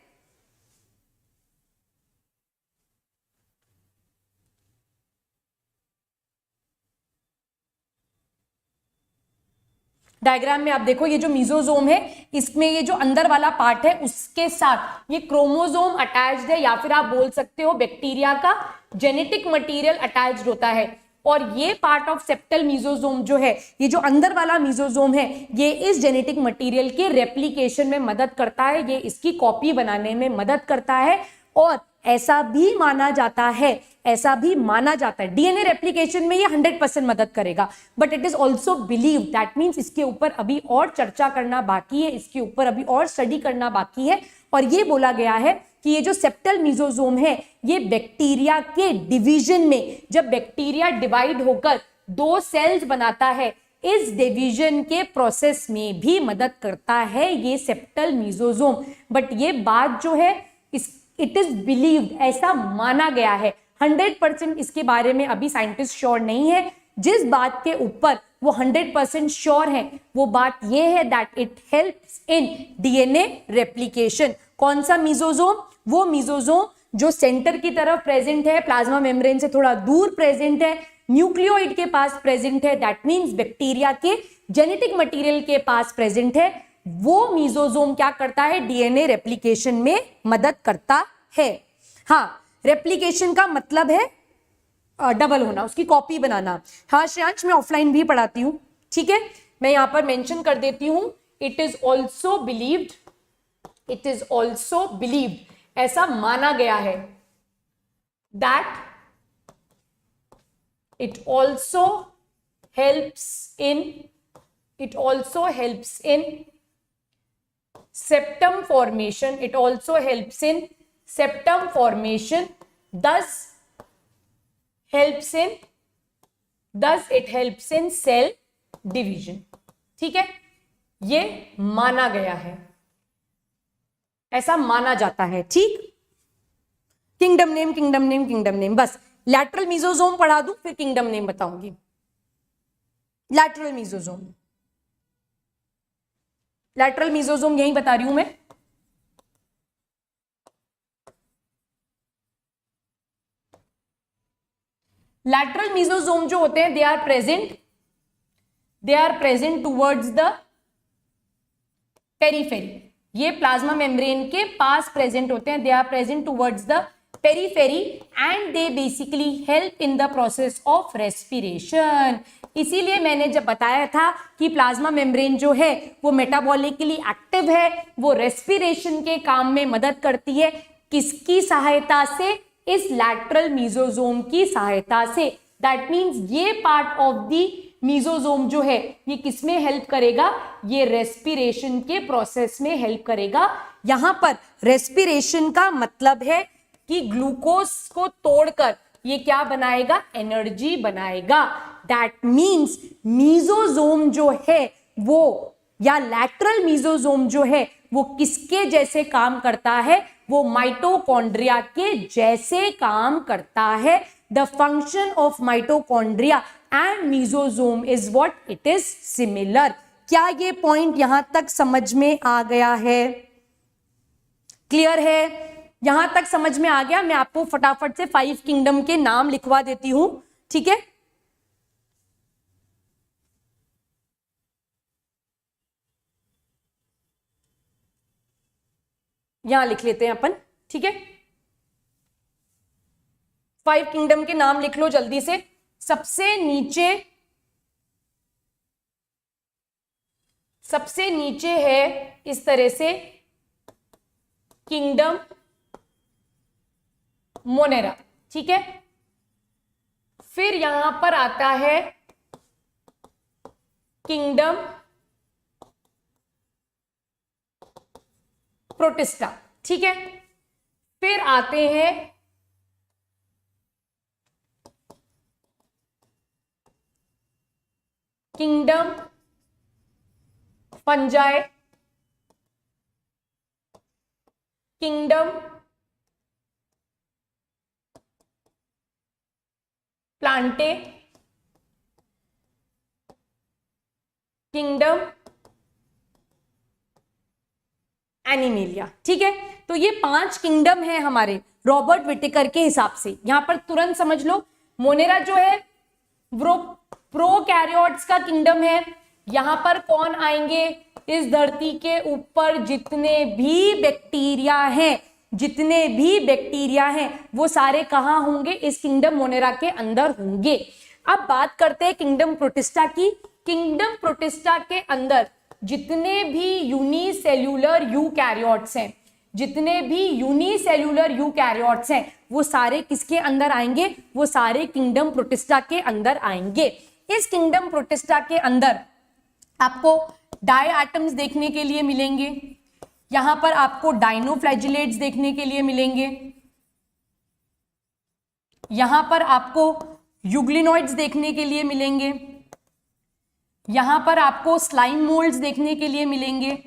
डायग्राम में आप देखो, ये जो मीजोजोम है इसमें ये जो अंदर वाला पार्ट है उसके साथ ये क्रोमोजोम अटैच्ड है, या फिर आप बोल सकते हो बैक्टीरिया का जेनेटिक मटेरियल अटैच्ड होता है। और ये पार्ट ऑफ सेप्टल मीजोजोम जो है, ये जो अंदर वाला मीजोजोम है, ये इस जेनेटिक मटेरियल के रेप्लिकेशन में मदद करता है, ये इसकी कॉपी बनाने में मदद करता है। और ऐसा भी माना जाता है डीएनए रेप्लिकेशन में ये 100% मदद करेगा, but it is also believe, that means इसके ऊपर अभी और चर्चा करना बाकी है, इसके ऊपर अभी और स्टडी करना बाकी है। और ये बोला गया है कि ये जो सेप्टल मीजोजोम है, ये बैक्टीरिया के डिवीजन में, जब बैक्टीरिया डिवाइड होकर 2 सेल्स बनाता है, इस डिवीजन के प्रोसेस में भी मदद करता है ये सेप्टल मीजोजोम। बट ये बात जो है, इट इज बिलीव्ड, ऐसा माना गया है, 100% इसके बारे में अभी साइंटिस्ट श्योर नहीं है। जिस बात के ऊपर वो 100% श्योर है, वो बात ये है that it helps in DNA replication. कौन सा मीजोजोम? वो मीजोजोम जो सेंटर की तरफ प्रेजेंट है, प्लाज्मा मेम्ब्रेन से थोड़ा दूर प्रेजेंट है, न्यूक्लियोइड के पास प्रेजेंट है, दैट मीन्स बैक्टीरिया के जेनेटिक मटेरियल के पास प्रेजेंट है। वो मीजोजोम क्या करता है? डीएनए रेप्लिकेशन में मदद करता है। हाँ, रेप्लिकेशन का मतलब है डबल होना, उसकी कॉपी बनाना। हाँ श्रेयांश, मैं ऑफलाइन भी पढ़ाती हूँ, ठीक है, मैं यहां पर मेंशन कर देती हूं, इट इज ऑल्सो बिलीव्ड, ऐसा माना गया है that it also helps in septum formation, thus it helps in cell division। ठीक है, ये माना गया है, ऐसा माना जाता है। ठीक, किंगडम नेम, बस लैटरल मीजोजोम पढ़ा दूं, फिर किंगडम नेम बताऊंगी। लैटरल मीजोजोम यही बता रही हूं मैं। लैटरल मीजोजोम जो होते हैं, they are present towards the periphery. ये प्लाज्मा मेम्ब्रेन के पास प्रेजेंट होते हैं, they are present towards the periphery and they basically help in the process of respiration. इसीलिए मैंने जब बताया था कि प्लाज्मा मेम्ब्रेन जो है वो मेटाबॉलिकली एक्टिव है, वो रेस्पिरेशन के काम में मदद करती है। किसकी सहायता से? इस लैटरल मीजोजोम की सहायता से। दैट मीन्स ये पार्ट ऑफ द मीजोजोम जो है, ये किसमें हेल्प करेगा? ये रेस्पिरेशन के प्रोसेस में हेल्प करेगा। यहां पर रेस्पिरेशन का मतलब है कि ग्लूकोज को तोड़कर ये क्या बनाएगा? एनर्जी बनाएगा। दैट मीन्स मीजोजोम जो है वो, या लैटरल मीजोजोम जो है वो किसके जैसे काम करता है? वो माइटोकॉन्ड्रिया के जैसे काम करता है। The function of mitochondria and mesosome is what? It is similar. क्या ये पॉइंट यहां तक समझ में आ गया है? क्लियर है? यहां तक समझ में आ गया? मैं आपको फटाफट से 5 किंगडम के नाम लिखवा देती हूं, ठीक है? यहां लिख लेते हैं अपन, ठीक है? 5 किंगडम के नाम लिख लो जल्दी से। सबसे नीचे है इस तरह से किंगडम मोनेरा, ठीक है? फिर यहां पर आता है किंगडम प्रोटिस्टा, ठीक है? फिर आते हैं kingdom fungi, kingdom Plantae, kingdom animalia, ठीक है? तो ये 5 किंगडम है हमारे रॉबर्ट विटेकर के हिसाब से। यहां पर तुरंत समझ लो, मोनेरा जो है वो प्रोकैरियोट्स का किंगडम है। यहां पर कौन आएंगे? इस धरती के ऊपर जितने भी बैक्टीरिया हैं वो सारे कहां होंगे? इस किंगडम मोनेरा के अंदर होंगे। अब बात करते हैं किंगडम प्रोटिस्टा की। किंगडम प्रोटिस्टा के अंदर जितने भी यूनिसेल्यूलर यूकैरियोट्स हैं, जितने भी यूनिसेल्यूलर यूकैरियोट्स हैं, वो सारे किसके अंदर आएंगे? वो सारे किंगडम प्रोटिस्टा के अंदर आएंगे। इस किंगडम प्रोटिस्टा के अंदर आपको डाई एटम्स देखने के लिए मिलेंगे, यहां पर आपको डाइनोफ्लैजिलेट्स देखने के लिए मिलेंगे, यहां पर आपको यूग्लिनॉइड्स देखने के लिए मिलेंगे, यहां पर आपको स्लाइम मोल्ड्स देखने के लिए मिलेंगे,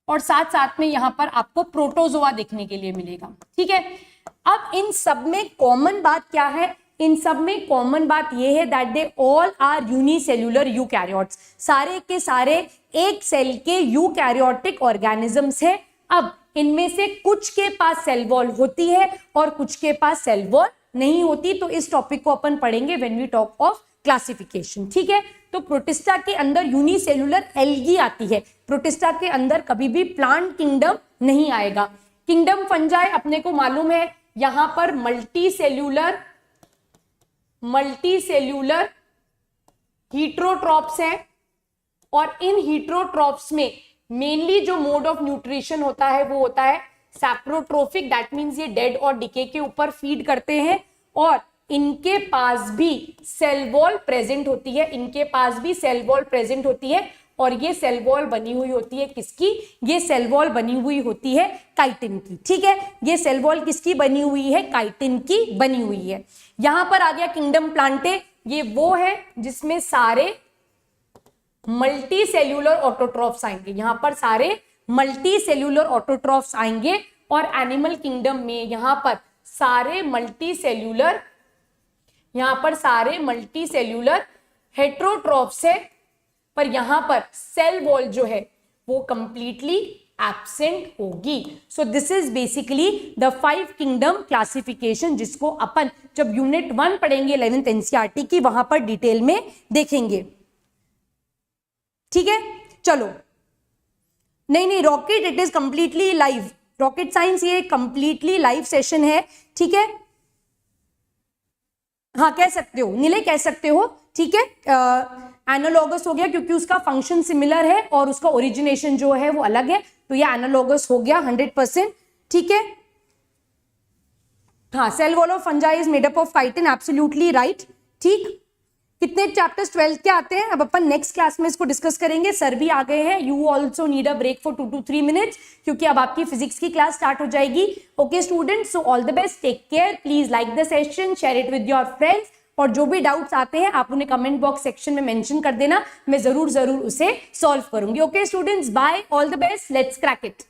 और साथ साथ में यहां पर आपको प्रोटोजोआ देखने के लिए मिलेगा। ठीक है, अब इन सब में कॉमन बात क्या है? इन सब में कॉमन बात यह है that they all are unicellular eukaryotes, सारे के सारे एक सेल के यूकैरियोटिक ऑर्गेनिजम्स हैं। अब इनमें से कुछ के पास सेल वॉल होती है और कुछ के पास सेल वॉल नहीं होती, तो इस टॉपिक को अपन पढ़ेंगे when we talk of classification. ठीक है, तो प्रोटिस्टा के अंदर यूनिसेल्यूलर एल्गी आती है, प्रोटिस्टा के अंदर कभी भी प्लांट किंगडम नहीं आएगा। किंगडम फंजाई अपने को मालूम है, यहां पर मल्टीसेल्यूलर हीट्रोट्रॉप्स हैं, और इन हीट्रोट्रॉप्स में मेनली जो मोड ऑफ न्यूट्रिशन होता है वो होता है सैप्रोट्रोफिक, दैट मींस ये डेड और डिके के ऊपर फीड करते हैं, और इनके पास भी सेल वॉल प्रेजेंट होती है, इनके पास भी सेल वॉल प्रेजेंट होती है, और ये सेल वॉल बनी हुई होती है किसकी? ये सेल वॉल बनी हुई होती है काइटिन की। ठीक है, ये सेल वॉल किसकी बनी हुई है? काइटिन की बनी हुई है। यहां पर आ गया किंगडम प्लांटे, ये वो है जिसमें सारे मल्टी सेल्यूलर ऑटोट्रॉफ्स आएंगे, यहां पर सारे मल्टी सेल्यूलर ऑटोट्रॉफ्स आएंगे, और एनिमल किंगडम में यहां पर सारे मल्टी सेल्यूलर हेट्रोट्रॉफ्स है, पर यहां पर सेल वॉल जो है वो कंप्लीटली एब्सेंट होगी। सो this is basically the 5 kingdom classification, जिसको अपन जब यूनिट 1 पढ़ेंगे 11th एनसीईआरटी की, वहां पर डिटेल में देखेंगे। ठीक है, चलो। नहीं, rocket it is completely live, rocket science ये कंप्लीटली लाइव सेशन है। ठीक है, हाँ कह सकते हो नीले, कह सकते हो। ठीक है, एनालॉगस हो गया क्योंकि उसका फंक्शन सिमिलर है और उसका ओरिजिनेशन जो है वो अलग है, तो ये एनालॉगस हो गया 100%। ठीक है, हाँ, cell wall of fungi is made up of chitin, absolutely right. ठीक, कितने चैप्टर्स 12th के आते हैं? अब अपन नेक्स्ट क्लास में इसको डिस्कस करेंगे। सर भी आ गए हैं, you also need a break for 2 to 3 minutes, क्योंकि अब आपकी फिजिक्स की क्लास स्टार्ट हो जाएगी। Okay students, so all the best, take care, please like the session, share it with your friends, और जो भी डाउट्स आते हैं आप उन्हें कमेंट बॉक्स सेक्शन में मेंशन कर देना, मैं जरूर उसे सॉल्व करूंगी। Okay students, bye, all the best, let's crack it.